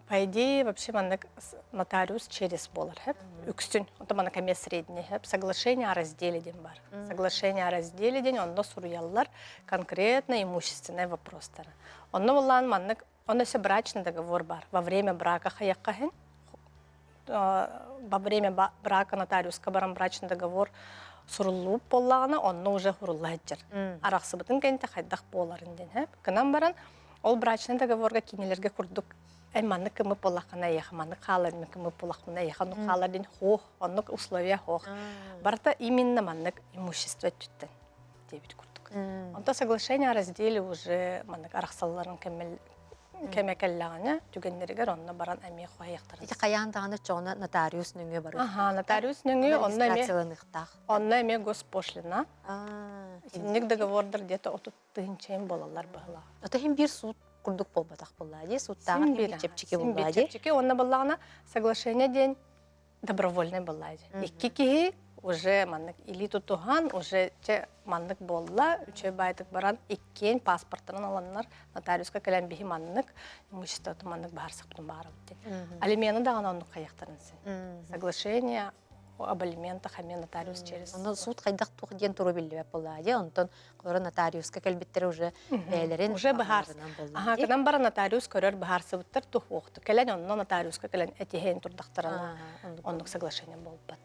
По идее, вообще маннык нотариус через болар. Үкстүн, это маннык эме средний. Соглашение о разделе ден бар. Соглашение о разделе ден, онно суруяллар конкретно имущественные вопросы. Онно болан маннык, онно все брачный договор бар. Во время брака хаяққахен, во время брака нотариуска барам брачный договор сурулуп боллағына, онно уже хуруллайджар. Арақсы бұтын кәнті қайдақ боларын ден. Кынан баран, ол брачный договорға кинелерге күрдік. Манны кымы полақына яха, манны қалар мен кымы полақына яха, ну қалар ден хоқ, оннық условия хоқ. Барта именно маннык имущество түттен, дебет күрдік. Онта соглашение о разделе уже маннык арақсаларын кәмекәллағаны, түгенлерігер онны баран әме қойықтарын. Ити қаяндағаны чоғына нотариус нүңе бар. Нотариус нүңе, онны әме госпошлина. Сеннік договордар дето отут тыгынчайын болалар бағыла. Ота хем бір суд курдук болбатак боллади, судтагы хем чепчики боллади. Чепчики, онна боллагана соглашение ден добровольный боллади. Икки кихи уже маннык или тутуган, уже че маннык болла, үчө байтык баран иккен паспортынан аланнар нотариуска келен бихи маннык имущество маннык барсыктын бары бит. Алименты дагы онну каяктарын сен. Соглашение об алиментах амен нотариус через. Оны суд кайдак тук ден туру билбеп боллади, онтон кора нотариуска келбиттер уже бээлерин уже бахарсынан боллади. Кадан бара нотариус көрөр бахарсыбыттар тух оқты. Келен онно нотариуска келен этихен турдактарына оннук соглашение болбат.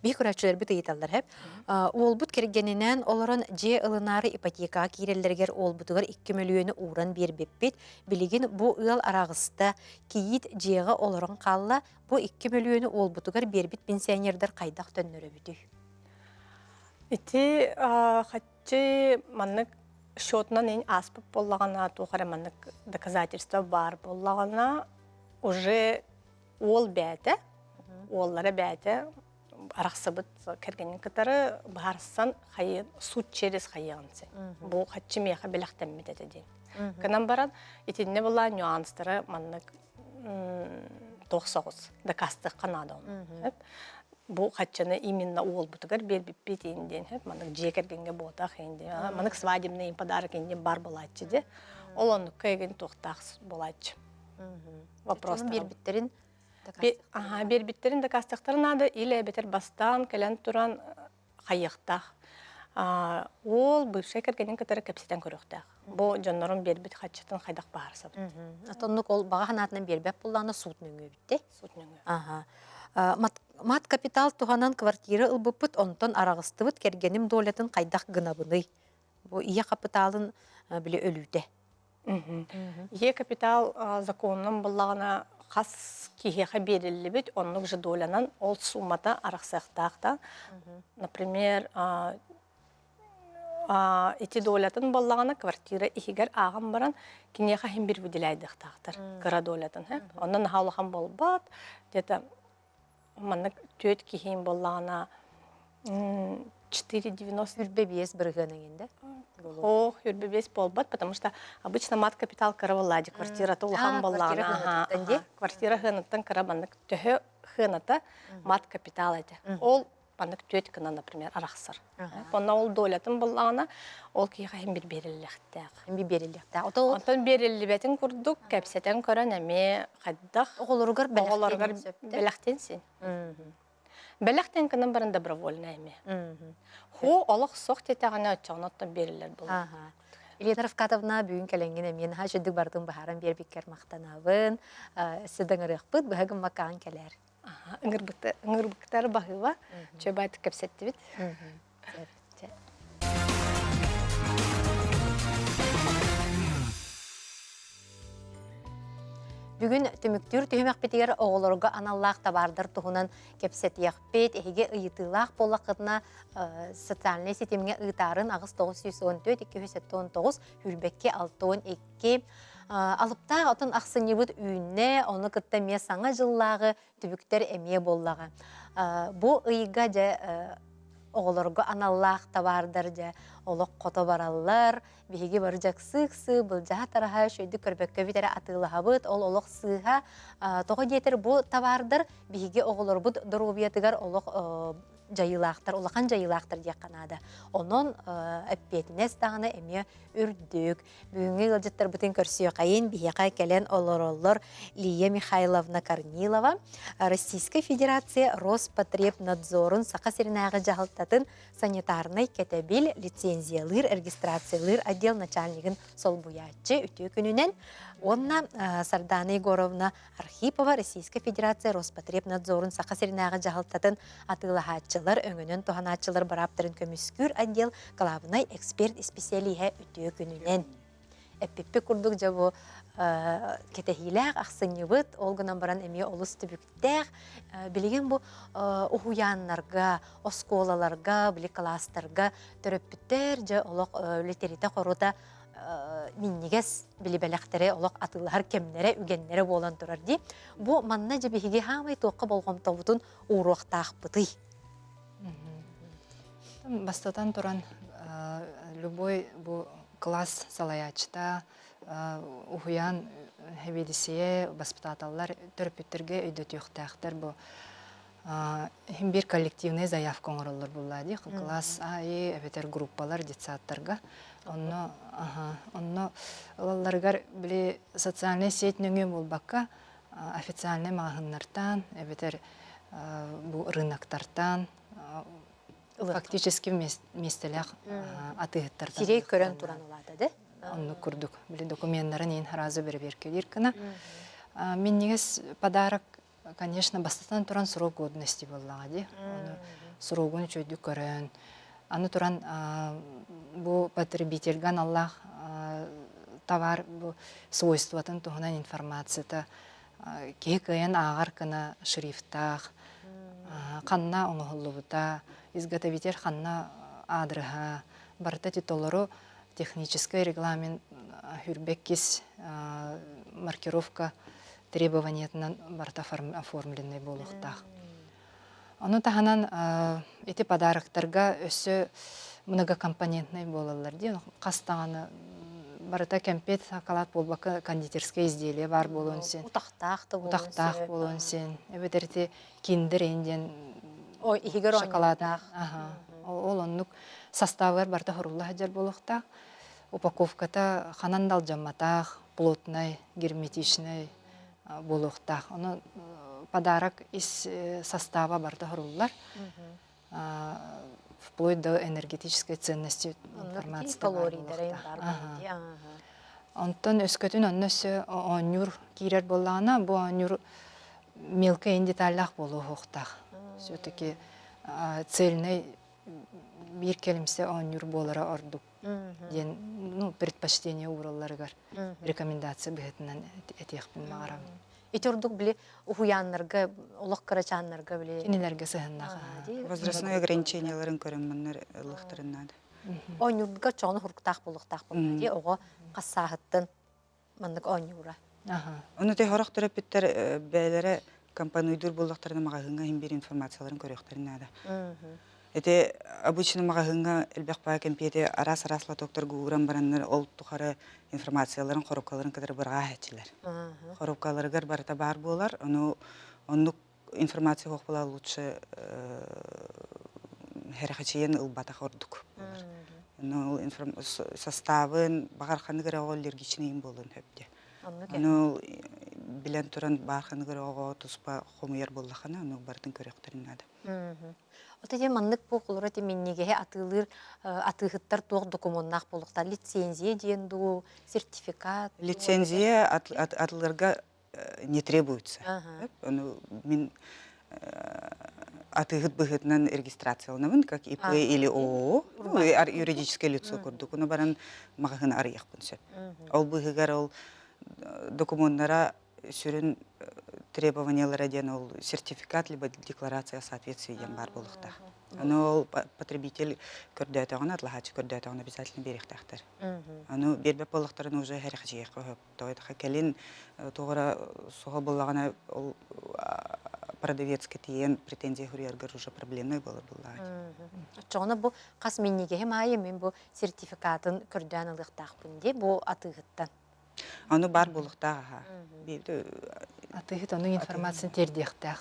Бии көрәчүләр бит ыйталлар хеп. Ол бут кергененен олорон же ылынары ипотека киреллергер ол бутугар 2 миллионы уран бербеппит. Билигин бу ыл арагыста кийит жега олорон қалла бу 2 миллионы ол бутугар бербит пенсионердер кайдак төннөрө бүтү. Ити хатчы маннык счетынан ен аспып боллагана тухара маннык доказательства бар боллагана уже ол бәте, оллары бәте арақсыбыт кергенин кытары барсан хайын суд через хайынсы. Бу хатчы меха белахтеммет этедин. Канан баран итинне була нюанстары маннык 99 докастык канада он. Бу хатчаны именно ол бутугар бербиппит инден хеп маннык жекергенге бота хенде. Маннык свадебный подарок инден бар булачы де. Ол оны кайгын токтакс булачы. Вопрос бербиттерин бербиттерин докастыктары нады или бетер бастан келен туран хайыктах. Ол бывший кергенин кытары кепсетен көрөктак. Бу жоннорун бербит хатчытын хайдак баарса. Атоннук ол бага ханатынан бербеп булланы суд нүңгө битте. Суд нүңгө. Мат капитал туханан квартира ылбыппыт, онтон арагыстыбыт кергеним долятын кайдак гынабыны. Бу ия капиталын биле өлүдө. Ие капитал законунун буллагына хас кихеха берилибит, оннук же долянан ол суммата араксактакта. Например, эти долятын буллагына квартира ихигер агам баран кинеха хим бир выделяйдыктактар. Кыра долятын, ондан хаулахан болбат, где-то маннык төт кихим буллагына 4,90 Үрбебиес биргенеңинде. Ох, юрбебес болбат, потому что обычно мат капитал караваллади, квартира тулхан боллана. Квартира хынаттан карабаннык төһө хыната мат капитал эти. Ол баннык төт кына, например, арахсар. Онна ол долятын боллана, ол кийха хим бир бериллехтек. Онтон берилибетин курдук, кепсетен көрөн эме хаддах Оголоргар белехтенсин. Белехтен кынан барын добровольно эме. Хо олық соқ тетағына өтчағыноттан берілер бұл. Елена Равкатовна бүгін кәленген әмен хашыдық бардың бағарын бербеккер мақтанавын, сіздің ұрықпыт бұғығын мақаған кәлер. Үңірбіктары бағыва, чөй байты көпсетті бет. Бүгін түміктүр түйімек бітігер оғылырға аналлақ табардыр тұғынан кепсетияқ бет, әйге ұйытылақ болақытына социальный сетемге ұйтарын ағыз 914-219 хүрбекке 612 алыпта отын ақсыны бұд үйінне, оны күтті ме саңа жыллағы түбіктер әме боллаға. Бұ ұйға жа оғылырға аналлақ табардар жа олық қото баралар, бейге бары жақ сық-сы, бұл жаға тараға шөйді көрбекке бітері атылыға бұд, ол олық сыға тоғы детер бұ табардар, бейге оғылыр бұд дұрубиятығар олық жайылақтар, олақан жайылақтар дек қанады. Onun әппетінес дағыны әме үрдік. Бүгінгі ғылжыттар бұтын көрсіе қайын бейеқай кәлен олар Лия Михайловна Корнилова, Российская Федерация Роспотребнадзорын сақа серінағы жағылтатын санитарный кәтәбіл лицензиялыр, регистрациялыр отдел начальнигін сол бұятчы үті күнінен. Онна Сардана Егоровна Архипова, Российская Федерация Роспотребнадзорын сақа серінағы жағылтатын атылағатчылар, өңінін тұханатчылар бараптырын көміскүр отдел главный эксперт специалиге үті күнінен. Әппеппе күрдік жабы кетехиләк, ақсыны бұд, олғынан баран әме олыс түбіктәк. Білеген бұл ұхуянларға, осколаларға, білі кластарға түріппіттер жа олық өлетеріті қоруда миннигес билибелектері олық атылар кемнері, үгеннері болан тұрар дей. Бұ манна жебеге хамай тоққа болғам табытын ұруақтақ бұтый. Бастатан туран любой бу класс салаячта ухуян хебедисие воспитателлар төрпүттерге өйдөтүктактар бу бир коллективный заявка оңороллор буллади класс ай эбетер группалар детсаттарга онно аларгар били социальный сеть нөңө болбакка официальный магыннартан эбетер бу рыноктартан фактически местелях атыгыттардан. Сирей көрөн туран олады, да? Онны күрдік. Білі документтарын ең разы бір-берке диркіна. Мен негіз подарок, конечно, бастатан туран срок годности боллаға де. Срогын чөйді көрін. Аны туран бұл потребительган Аллах товар свойстватын туғынан информацията кейк өйін ағар кіна шрифтақ, қанна оңығылуыта, изготовитель ханна адрыха, барта титолору технический регламент, хүрбеккис маркировка требованиятынан барта оформленный болуқтақ. Оны тағанан эти подароктарға өсі многокомпонентный болалар де, қастағаны барта кәмпет сақалат болбақы кондитерское изделие бар болуын сен. Утақтақ болуын сен. Эбетерте киндер енден шоколадақ. Ол оннук составлар барта хорулла хаджар болуқтақ. Упаковката ханандал жамматақ, плотный, герметичный болуқтақ. Оны подарок из состава барта хоруллар. Вплоть до энергетической ценности информации. Онтон өскөтүн оннөсө онюр кирер боллана, бу онюр мелкий деталях болу хоқтақ. Все-таки цельный бир келимсе онюр болара ордук. Ден, предпочтение уралларгар рекомендация бетинен этехпин мағарам. Итурдук биле ухуяннарга, олық карачаннарга биле. Кинилерге сыгыннаға. Возрастной ограниченияларын көрөммөннөр ылыктырынады. Онюрга чоны хурктақ болуқтақ болуды, оға қассағыттын мандық онюра. Оны те хорох терапевттер бәлері компанийдур болуқтарына мағағынға хим бир информацияларын көрөктөрүнады. Эте обычно мағағынға элбек баа кемпиете арас-арасла токтор гууран бараннар ол тухары информацияларын коробкаларын кадыр бырға хәчилер. Коробкаларыгар барата бар болар, оннук информация хоқ бола лучше хәрәхәчиен ылбата хордук. Составын бағарқанығыр оғы лергичінейін болын хөпте. Оны білен тұран бағарқанығыр оғы тұспа қомыер болдақана, оны бардың көректерін ады. Отеде маннык бу кулура теменнеге атылыр атыгыттар тоқ документнақ болуқтар лицензия денду, сертификат. Лицензия атылырга не требуется. Мен атыгыт быгытнан регистрацияланабын, как ИП или ООО, юридическое лицо курдук, но баран мағағын арыяқпын сөп. Ол быгыгар ол документтара сүрін требованиялары ден ол сертификат либо декларация соответствия ден бар болықта. Аны ол потребитель көрдәтіғын, атлахачы көрдәтіғын обязательно беректақтар. Аны бербеп болықтарын уже әріқ жиық қойып. Тойдыға кәлін тоғыра соға болағына ол продавецке тиен претензия хүрергер уже проблемный болар бұллағын. Çoğuna bu qas menniге hem ayı men bu sertifikatın kördən ılıqtaqpın de bu atığıttan. Аны бар болықта аға. Атыгыт оның информациясын тердияқтақ.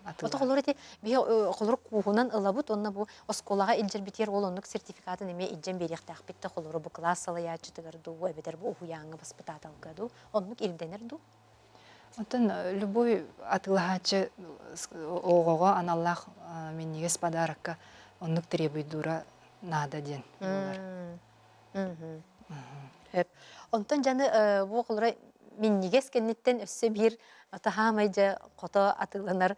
Ота қолыр ете, бе қолыр қуғынан ылабыт, онна bu осколаға илжер битер ол онлық сертификатын еме илжен беректақ бітті қолыры bu класс салая чытығырду, өбедер bu уяңы баспытат алғаду, онлық илденерду. Онтан любой атылахачы оғоға аналлах меннегес подаракка онлық требуйдура нада ден. Онтан жаны bu қолыры меннегес кеннеттен өссі бір атахамайжа қото атыланар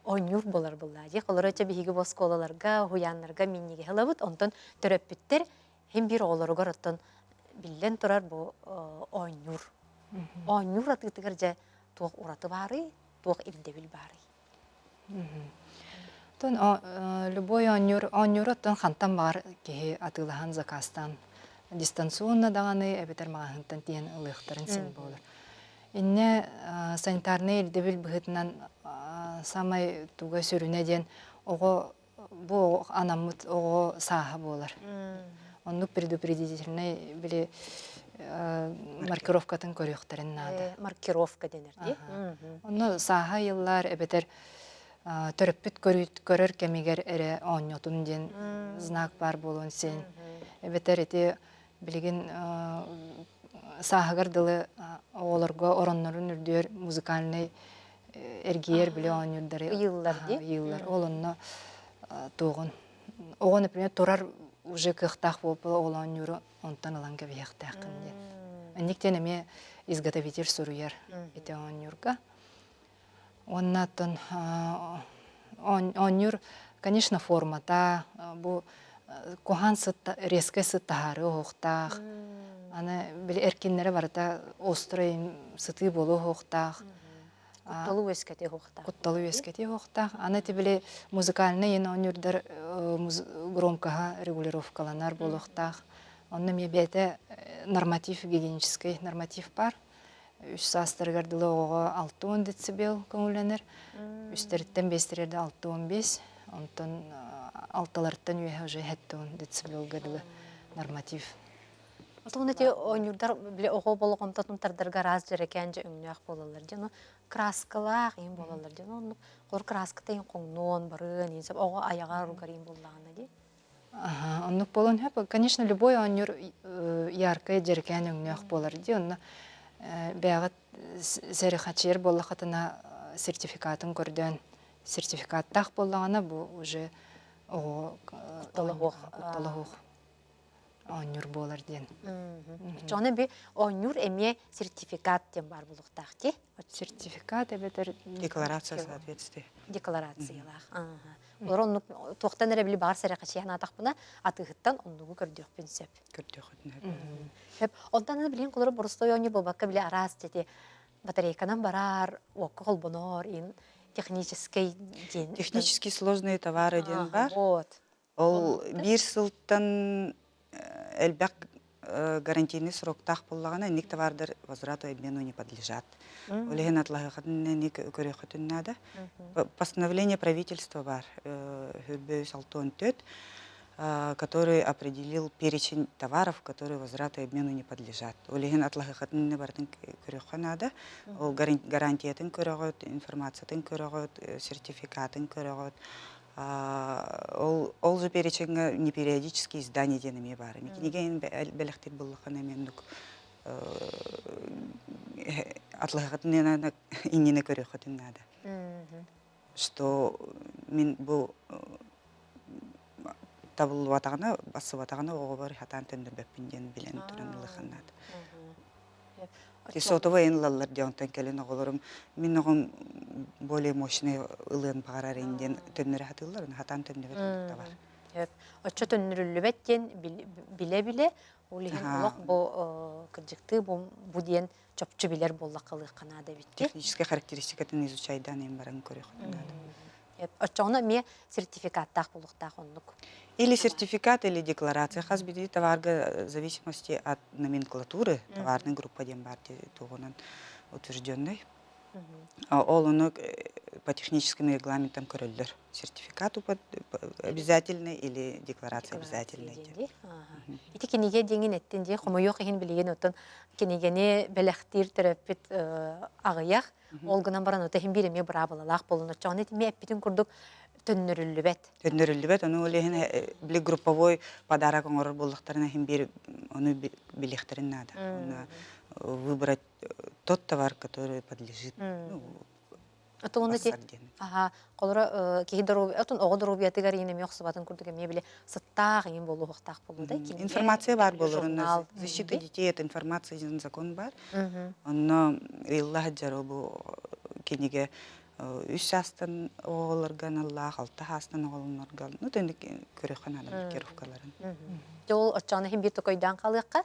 ойнюр болар бұллады. Қолыры өте бігі босколаларға, хуянларға меннеге хылабыт, онтан төрөппіттер hem bir оларығар оттан білден тұрар bu ойнюр. Ойнюр атығытығыр жа туақ ураты бары, туақ илдебіл бары. Любой оннюр оттан хантан бар кеге атылахан заказтан. Дистанционно дағаны әбетер мағахынтан тиен ылықтарын сен болыр. Инне санитарный илдебіл бұғытынан самай туға сүріне ден оғы бұл анамыт оғы саға болар. Онлық предупредительный біле маркировкатын көріқтарын нады. Маркировка денер, де? Оны саға еллар әбетер төріппіт көрір кәмегер әрі оңнотун ден знак бар болуын сен. Әбетер әте білген сағығар дылы оларға оранларын үрдер музыкальный әргейер біле оңнырдары. Йыллар, де? Йыллар. Ол онына тоғын. Оған, например, тұрар уже кықтақ болып олан юру онтан алан кәбияқтақ кімден. Әніктен әме изготовитель сұруяр ете он юрға. Оннаттан он юр, конечно, формата, бұл кохан резке сыттахары оқтақ. Аны біле әркенлері барыта острый сыты болу оқтақ. Құтталу өскәте оқтақ. Құтталу өскәте оқтақ. Аны те біле музыкальный ен он юрдар громкаға регулировкаланар болу оқтақ. Онны мебеті норматив, гигиенический норматив бар. Үш састырғар дылы оға 6-10 децибел көңіленер. Үстеріттен бестерерді 6-15. Онтан алталарттан үйе уже 7-10 децибел гадылы норматив. Отоғын әте ойнюрдар біле оғы болуғымтатын тардарға раз жерекен жа үңнәқ болалар. Жаны краскалақ ең болалар. Жаны қолыр краската ең қоңнуын барын, оғы аяғар ұғар ең болағына де. Оннық болуын әп, конечно, любой ойнюр яркай жерекен үңнәқ болар де. Онны бәғыт сәріқатшер болақатына сертификатын көрден. Сертификаттақ болағына бұл уже құтталығы ойнюр болар ден. Жоны бі ойнюр әме сертификат ден бар болуқтақ де? Сертификат әбетер... Декларация соответствия. Декларациялақ. Олар онны тоқтан әрі білі бағар сәріқатшиян атақ бұна атығыттан оннығы көрдіқпен сөп. Көрдіқпен. Ондан білін қолары бұрыстой ойны болбаққа білі арас деді батарейканан барар, оқы қолбонор, технический ден. Технически сложные товары ден бар. Вот. Ол бір сылттан әлбәк гарантийный сроктақ болағына нек товардар возврату обмену не подлежат. Олеген атлағықытын нек көріқытын нада. Постановление правительства бар, Хүрбөйс 614, который определил перечень товаров, которые возврату обмену не подлежат. Олеген атлағықытын бардың көріқы нада. Ол гарантиятын көріғыт, информациятын көріғыт, сертификатын көріғыт. Ол же переченге непериодические издания денеме бары. Мекенеген бәліқтер болықына мендік атлағытын инені көріқытын нада. Что мен бұл табыл ватағына, басы ватағына оғы бар хатан төнді бәппінден білен түрін ұлықын нада. Сотовый энлалар деонтан келен оголорум мен огом более мощный ылын багарар инден төннөр хатылар хатан төннөр бар. Оччо төннүрүллүбеттен биле-биле, улиһин Аха. олох бу кырдьыктыы бу диэн чопчу билер болла кылы канада битти. Техническая характеристикатын изучайдан эм баран көрөх. Оччоңна ме сертификаттах булуктах оннук. Или сертификат, или декларация. Хас биди товарга в зависимости от номенклатуры товарной группы дем барди тугунан утвержденный. Ол оно по техническим регламентам көрөлдөр. Сертификат обязательный или декларация обязательный. Ити киниге деңин эттен де хомойох ихин билеген отон кинигени белехтир терапит агыях олгынан баран ота хим биреме брабалалах болуна чоны ме эппитин курдук төннүрүллүбет. Төннөрүлүбет, оны олehen били групповой подарок оңорор боллактарына хим бир оны билехтерин надо. Выбрать тот товар, который подлежит. Ото онда ти колора кихидору отон огодору биятыгар ине мөхсубатын курдук эме биле сыттак ин болу хактак болуда. Информация бар болор. Защита детей, это информация, закон бар. Онно Илла жару бу киниге үс астан оголорган Аллах, алты астан оголорган. Ну тенди көрөхөн адам керовкаларын. Жол оччаны хим бир токойдан калыкка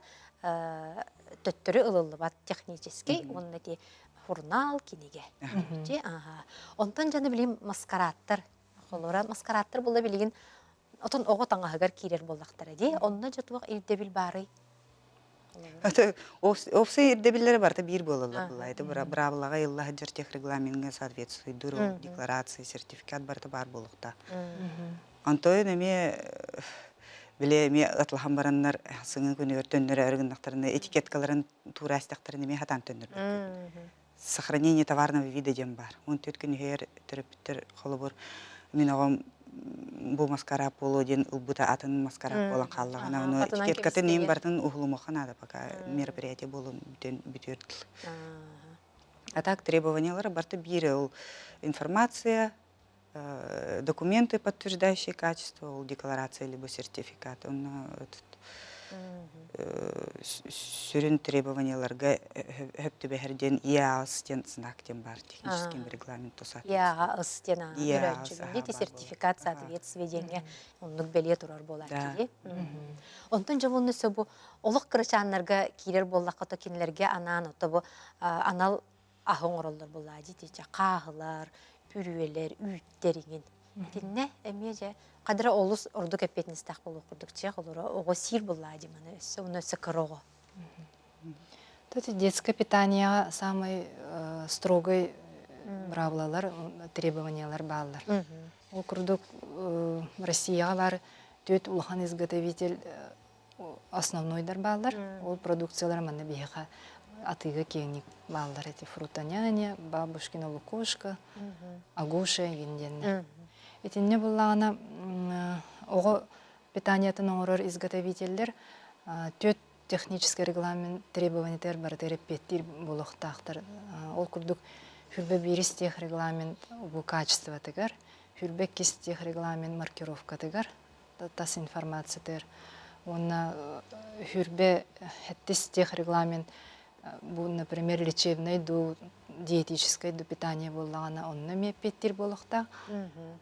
төттөрү ылылыбат технический, онна ти журнал киниге. Же онтан жана билим маскараттар. Холора маскараттар болда билигин отон ого таңагар кирер болдактар ди. Онна жатуак ирдебил бары. Овсы ирдебиллери бар, та бир болалар була. Это бравлага Илла жер тех регламентге соответствует. Дуру декларации, сертификат бар та бар болукта. Антой неме биле ме атлахан бараннар сыңы күнүгөр төннөрө өргүндактарына этикеткаларын туура астактарын эме хатан төннөр. Сохранение товарного вида дем бар. Он төткүн хер терапевттер холобор мен огом бу маскара полоден улбута атын маскара болан каллагана аны этикеткатын эми бартын угулумахан ада пока мероприятие болу бүтүрдүл. А так требованиялары барты бири ол информация, документы, подтверждающие качество, ол декларация либо сертификат. Он сүрін требованияларға хөптүбәһәрден ИАС-тен знактен бар, техническим регламент тосат. ИАС-тен сертификат соответствие денге оннук беле турар болар ки. Онтон жабылны сөбу олық кырычаннарга кирер боллакка кинлерге анан отобу анал ахоңороллор болла дити кагылар, пүрүелер, үйттериңин. Тинне эмеже кадра олус орду кепетнистак болу курдукче олора ого сир болла диманы өссө сакырого. Это детское питание самый строгой правилалар, требованиялар баллар. Ол курдук Россия бар, төт улахан изготовитель основнойдар баллар. Ол продукциялар мана бияха атыга кеңник баллар эти фрутоняня, бабушкина лукошка, агуша генденне. Эти не буллагана ого питаниятын оңорор изготовительдер төт технический регламент требованиялар бар терапевттер болохтактар. Ол курдук хүрбе бирис тех регламент бу качество тегер, хүрбе кис тех регламент маркировка тегер, тас информация тер. Онна хүрбе хеттис тех регламент бу, например, лечебный ду диетическое ду питание боллагана онна меппеттер болохта.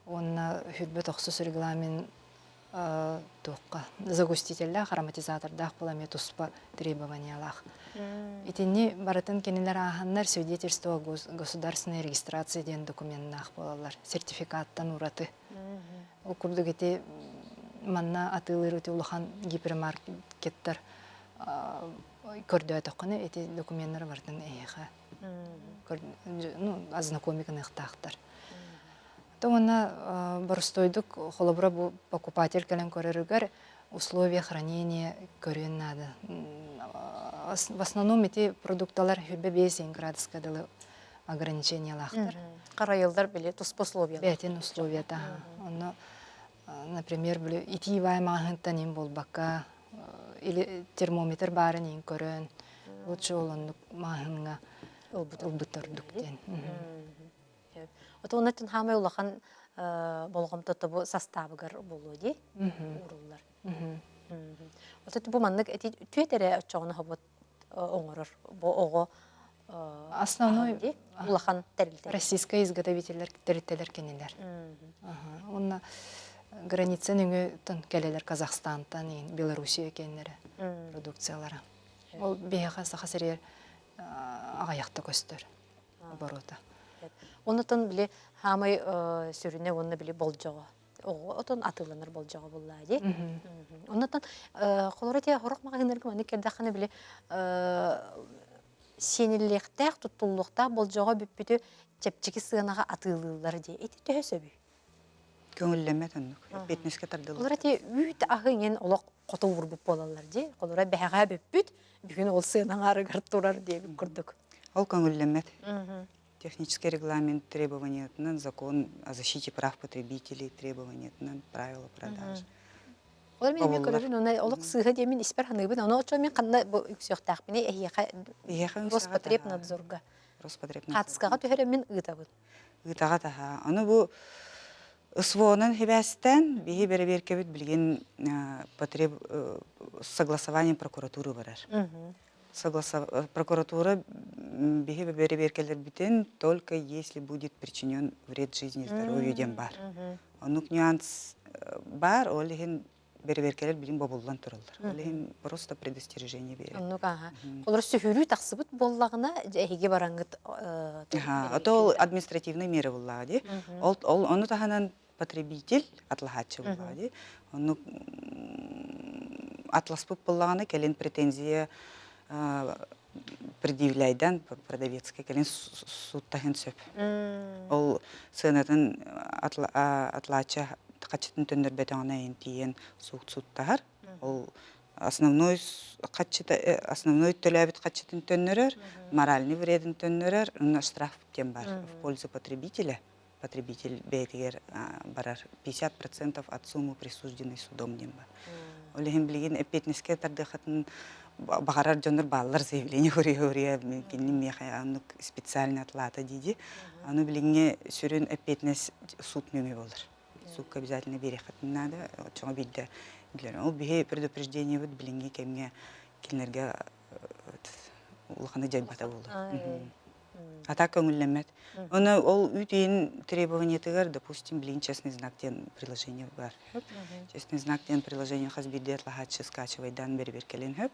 Онна хүрбе тохсус регламент тоққа загустителлах, ароматизатордах боламе туспа требованиялах. Итинни баратын кенелер аханнар свидетельство государственной регистрации ден документнах болалар, сертификаттан ураты. Ол курдук эти манна атылыр өте улахан гипермаркеттер көрдө тоққаны эти документтер бартын эйха. Ознакомиканных тахтар. Тогона барстойдук холобра бу покупатель келен көрөрүгөр условия хранения көрөн надо. В основном эти продукталар хүрбе 5 градуска дылы ограничениялахтар. Кара йылдар биле туспа условия. Бетин условия да. Оно, например, биле ити ваймагынтан ин болбакка или термометр барын ин көрөн. Лучше олондук магынга улбутардук ден. Отоннатын хамай улахан болгомто тобу составыгар болу ди уруллар. Отот бу маннык эти түетере чоңны хобот оңорор бу ого основной улахан терилтер. Российская изготовителер терителер кенелер. Онна граница нүңі тон келелер Казахстантан, Белоруссия кеннері продукциялары. Ол бейға сақа сәрер ағаяқты көстер оборота. Онытын біле хамай сүріне онны біле болжаға. Отон атыланыр болжаға боллады. Онытын қолары те хорақ мағынырғы оны кердақаны біле сеніліктәк, тұттулықтақ болжаға бүппіті чәпчікі сығанаға атылылар де. Эти төе сөбі. Көңілләмет оннук. Бетнеске тардылы. Қолары те үйт ағыңен олақ қоты ұрбып болалар де. Қолары бәға бүппіт, бүгін ол сығанаға арығар тұрар де күрдік. Ол көңілләмет. Технический регламент требований, закон о защите прав потребителей, требования, правила продажи. Олар мен көрөрүн, оны олық сыға демін испер ханыбын, оны очо мен қанна үксөқтақ біне әйеға Роспотребнадзорға. Қатысқаға төхері мен ұйтабын. Ұйтаға таға. Оны бұл СВО-нын хебәстен бейі бәрі-беркебіт білген согласованием прокуратуры барар. Прокуратура бейі бәрі-беркелер бітен только если будет причинен вред жизни и здоровью дем бар. Онук нюанс бар, олеген бәрі-беркелер білін бобылдан тұрылдар. Олеген просто предостережение береді. Онук аға. Олар сөхірі тақсыбыт боллағына әйге бараңғыт? Это административный меры боллағы. Оны тағанан потребитель атлахатчы боллағы. Оны атласпып боллағына кәлен претензия предъявляйдан продавецке кәлен суттахын сөп. Ол сынатын атлачы қачытын төндөр бәтаңына ентиен суттахар. Ол основной төләбіт қачытын төннөрер, моральный вредін төннөрер, штраф тем бар в пользу потребителя. Потребитель бәйтігер барар 50% от суммы присужденной судом дем бар. Олеген білген әпетнеске тарды қатын бағарар жоныр балалар заявление хурия кеннен меха специально атлата дейді. Аны білгенге сүрін әпетнес суд мөме болыр. Суд обязательно берег қатын надо, чоңа білді. Ол бейе предупреждение бұд білгенге кемге келінерге ұлғаны жайбата болды. А так көңілләмет. Оны ол үйтейін требованиетігер, допустим, білген честный знак ден приложение бар. Честный знак ден приложение қазбейді атлахатшы скачивайдан бері-бер келен хөп.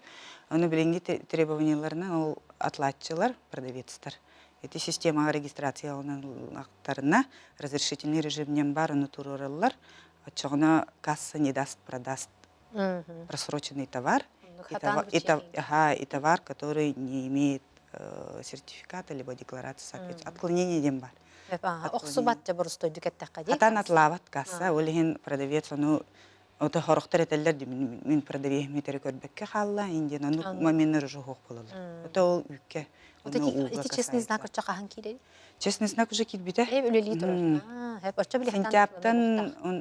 Оны білгенге требованиеларынан ол атлатчылар, продавецтар. Эти система регистрации алынақтарына разрешительный режимнен бар, оны тұрырылар. Отчығына касса не даст, продаст просроченный товар. И товар, который не имеет сертификата, либо декларации соответствия. Отклонение дем бар. Оқсубат жа бұрыстой дүкеттаққа дейк? Атан атлават касса, олеген продавец, оны оты хорықтар етелер, мен продавец метері көрбекке қалла, инден оны моменнер жоғық болылыр. Это ол үкке. Эти честный знак оча қахан кейледі? Честный знак уже кетбейді. Өлелі тұрыр.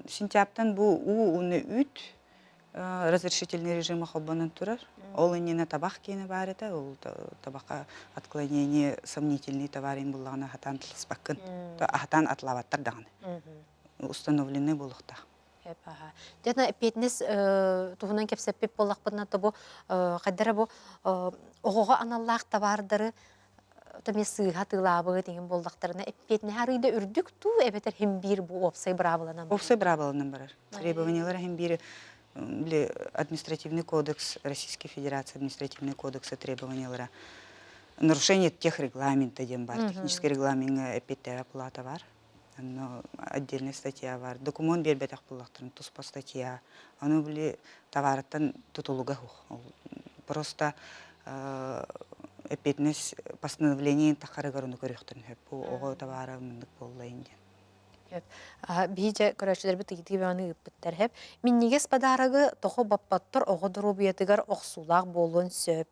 Сентяптан бұл уны үт разрешительный режим қоббанын тұрар. Ол инена табақ кейіні бар еді, ол табаққа отклонение сомнительный товарин болағына хатан тылыспаққын, хатан атлаваттар дағаны. Установлены болуқта. Дәна петнес туғынан кепсеппеп болақпына табу қаддара бұл оғыға аналлақ табардары тәме сыға тылабығы деген болдақтарына петне харыйда үрдік ту әбетер хем бір бұл опсай бравыланан. Опсай бравыланан барар. Требованиялар хем бірі административный кодекс Российской Федерации, административный кодекс и требования. Нарушение тех регламентов, технический регламент ЭПТ оплата var. Отдельная статья var. Документ бербетах пулахтырын, туспа статья. Оно были товараттан тутулуга. Просто ЭПТнес постановление тахарыгарыны көріқтін. Оғы товары мындық болла инген. Бейже көрәшілер біт егітігі бәуіні үппіттер хеп. Мен негес падарығы тоқы баппаттыр оғы дұру бүйетігер оқсулақ болуын сөп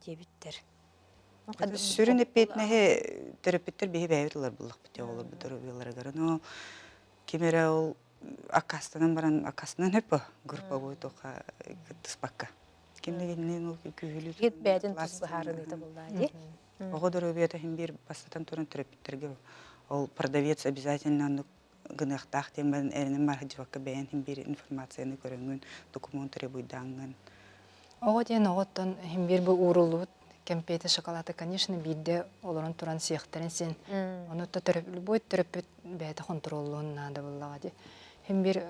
дебіттер. Сүрін әппетінәге түріппеттер бейі бәйбітлер бұлық біте олар бұдыру бүйелері. Но кемері ол ақастанан баран ақастанан өпі ғұрпа бой тоқа тұспаққа. Кемдегеннен ол күйілі Ет бәдін тұспы харыны да болды. Оғы дұру бүйеті хем бір бастатан тұрын түріппеттерге ол продавец обязательно гынақтақ тем бән әрінен бар хадживаққа бәйін хембер информацияны көріңін, документ требуйдаңын. Оғы ден оғыттан хембер бұл урылуыт, кәмпейті шоколаты, конечно, бейді оларын тұран сияқтарын сен. Оны любой түріппет бәйті контролуын нады болаға де. Hem bir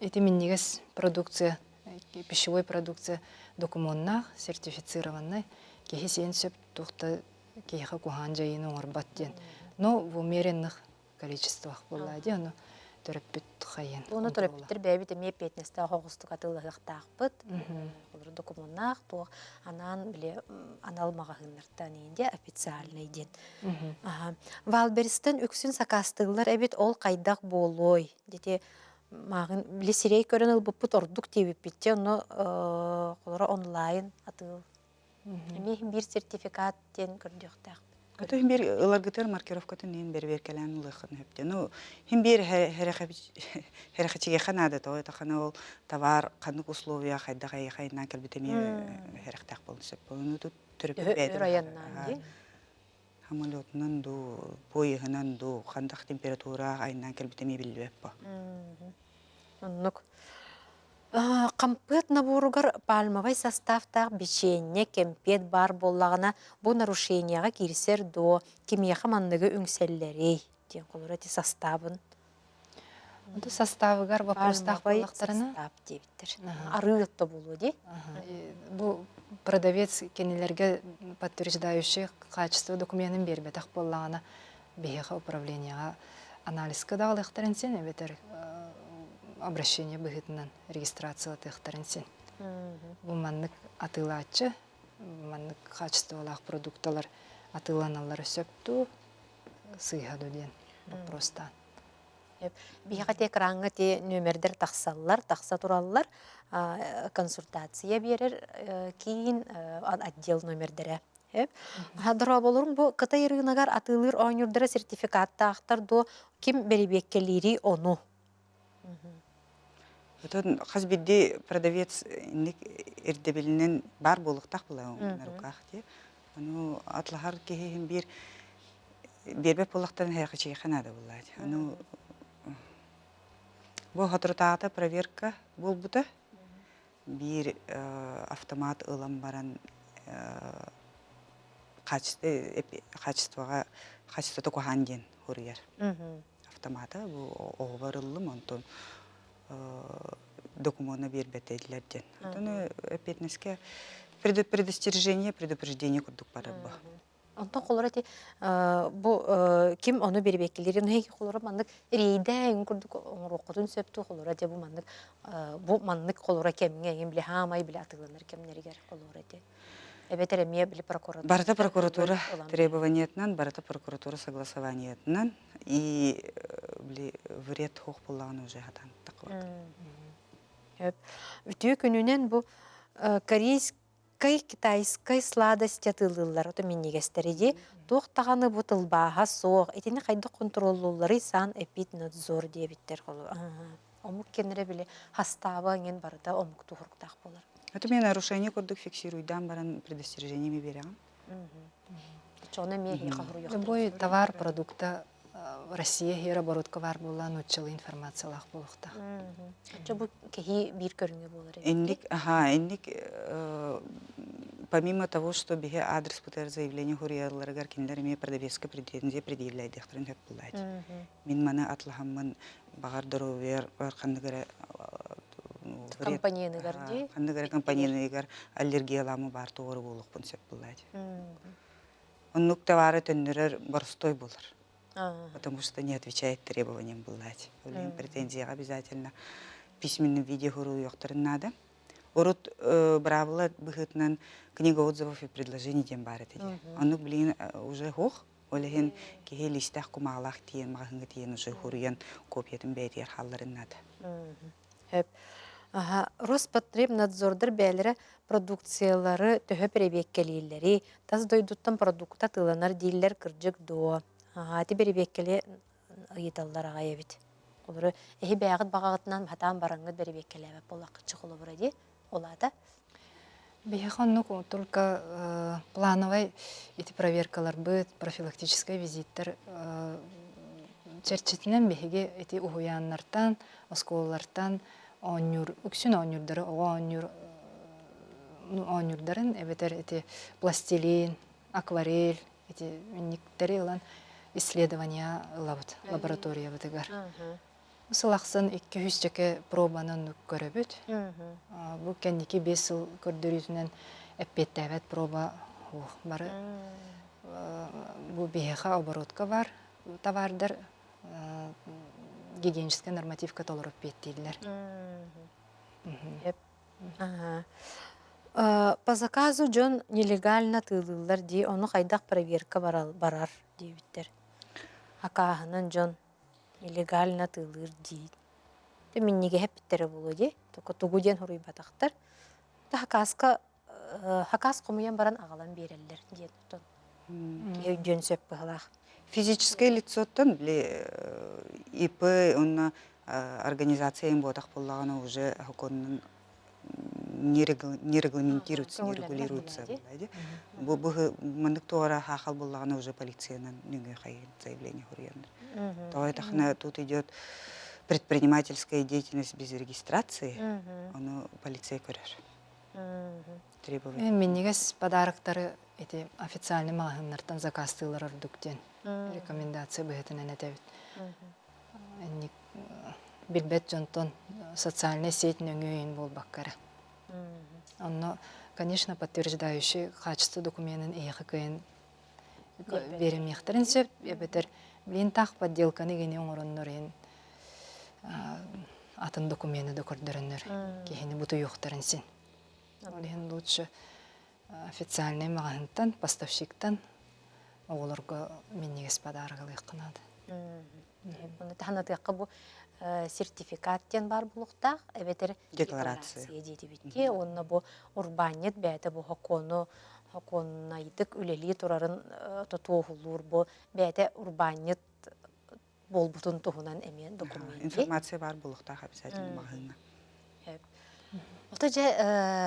эти миннигес продукция, пищевой продукция документнах сертифицированный, кихи сен сөп тухта киха кухан жайын оңорбат ден. Но в умеренных количествах болады, но төрөппүт хайын. Буны төрөптер бәбит эме петнесте хогустук атылыгыктакпыт. Олар документнах то анан биле аналмагагыннардан инде официальный ден. Валберстен үксүн сакастыгылар эбит ол кайдак болой. Дете магын биле сирей көрөн ылбыппыт ордук тибиппитте, но колора онлайн атыл. Эме бир сертификат ден көрдөктак. Это химбир ыларгытыр маркировкатын нен бер келен лыхын хөптө. Ну химбир херехачиге ханада то это хана ол товар канык условия хайда хайна келбетеме херехтак болсо. Буну тут төрөп бэдер. Районнан ди. Хамолотнан ду, пойыгынан ду, кандак температура айынан келбетеме билбеп ба. Оннук. Кампыт наборугар пальмовый составтах печенье, кемпет бар боллагына бу нарушенияга кирсер до кимияха мандыгы үңселлери ден колор эти составын. Это составыгар вопростах Пальмовый болактарына. состав дебиттер. Арыгытта болу ди. Бу продавец кенелерге подтверждающий качество документын бербетак боллагына беха управленияга анализ кыдалыктарын сен бетер обращение быгытынан регистрация тыктарын. Бу маннык атылачы, маннык качестволах продукталар атыланалар сөптү сыйгаду ден вопростан. Бияга те краңга те нөмердер таксаллар, такса тураллар, консультация берер, кийин отдел нөмердере. Хадыра болурун бу кытай рынагар атылыр оңюрдара сертификатта актар до ким берибеккелери ону. Это хазбидди продавец ник эрдебилинен бар болуктак була на руках те. Ану атлахар кехим бир бербеп болуктан херхичи ханада булат. Ану бу хатрутата проверка болбута. Бир автомат ылам баран качествого кухан ден хурьер. Автомата бу оғбарылым онтон документна бербетелер ден. Онтон эпетнеске предостережение, предупреждение курдук бара ба. Онтон колора те бу ким ону бербеккелери ней колора мандык рейде курдук оңрокутун сөптү колора те бу мандык колора кемге биле хамай биле атыланыр кемнеригер колора те. Эбетере мие биле прокуратура. Барата прокуратура требованиятынан, барата прокуратура согласованиятынан и вред хох буллагын уже хатан такват. Үтүү күнүнен бу корейский, китайский сладость атылылар, ото миннигестериди, тоқтағаны бу тылбаға соқ, этини қайды контроллулары сан эпид надзор дебиттер қолу. Омук кенере биле хастабы нген барыда омук тухурктақ болар. Это мне нарушение курдук фиксируйдан баран предостережениями берем. Чоны мехи қағыру yoxtur. Любой товар, продукта в России хер оборотка бар болан учылы информациялах болуқта. Чо бу кехи бир көрүнгө болар. Инник, помимо того, что беге адрес путер заявление хурияларгар кинлер ме продавецка претензия предъявляет дехтрен хеп булайт. Мин маны атлахамман багар доровер кандыгара Компанияныгар ди. Кандыгара компанияныгар аллергияламы бар тоғыры болуқпын сеп булайт. Оннук товары төннөрөр борстой болар. Потому что не отвечает требованиям булайт. Претензия обязательно в письменном виде хуру yoxтарын надо. Орут бравла быхытнан книга отзывов и предложений тем барет. Оннук блин уже хох. Олеген кихе листах кумалах тиен магынга тиен уже хуруян копиятын бәйтер халларын надо. Роспотребнадзордыр бәлері продукциялары төхі перебеккелейлері, таз дойдуттан продукта тыланар дейлер кірджік до. Ати перебеккеле ұйыталдар ағай әбіт. Олары әхі бәғыт бағағытынан батан бараңғыд перебеккеле әбіп болақ қытшық олы бұрады. Олады? Бияхан только плановый эти проверкалар быт, профилактический визиттер черчетинен беге эти угуяннартан, осколлартан үксүн онюрдары, онюрдарын эбетер эти пластилин, акварель, эти минниктери ылан исследования лаборатория бытыгар. Сылақсын 200 жеке пробаны көрөбүт. Бу кенники 5 жыл көрдөрүтүнөн эппеттебет проба бары. Бу беха оборотка бар. Товардар гигиеническая нормативка толоруп беттилер. По заказу жон нелегально тыылылар ди, оны хайдах проверка барар дейбиттер. Акаһынан жон нелегально тыылыр ди. Те минниге хеппиттері болу ди. Тока тугу ден хуруй батақтар. Та хакас комуян баран ағалан берелер диен. Жөн сөп бұғалақ. Физическое лицо-тан, ИП, он организация им ботах поллагана уже не регламентируется, не регулируется. Мандык туара хахал боллагана уже полиция заявление хурияндар. То это тут идет предпринимательская деятельность без регистрации, оно полиция көрер. Требования. Миннигес подароктары эти официальный магазиннардан заказ тылар ордуктен. Рекомендация быһытынан этебит. Энник билбет жонтон социальная сеть нөңөйүн болбаккара. Онно, конечно, подтверждающий качество документын эйхыкын беремехтерин сөп, эбетер блин тах подделканы гене оңороннорын атын документы да көрдөрөннөр. Кехини буту юктарын син. Олен лучше официальный магазинтан, поставщиктан оларга миннигес подарыгы ыккынады. Оны таханатыакка бу сертификаттен бар булуктак, эбетер Декларация дейди битти. Онна бу урбанет бәте бу хаконнайдык үлели турарын тотуохулур бу бәте урбанет болбутун тухунан эмен документи. Информация бар булуктак обязательно магазинна. Ота же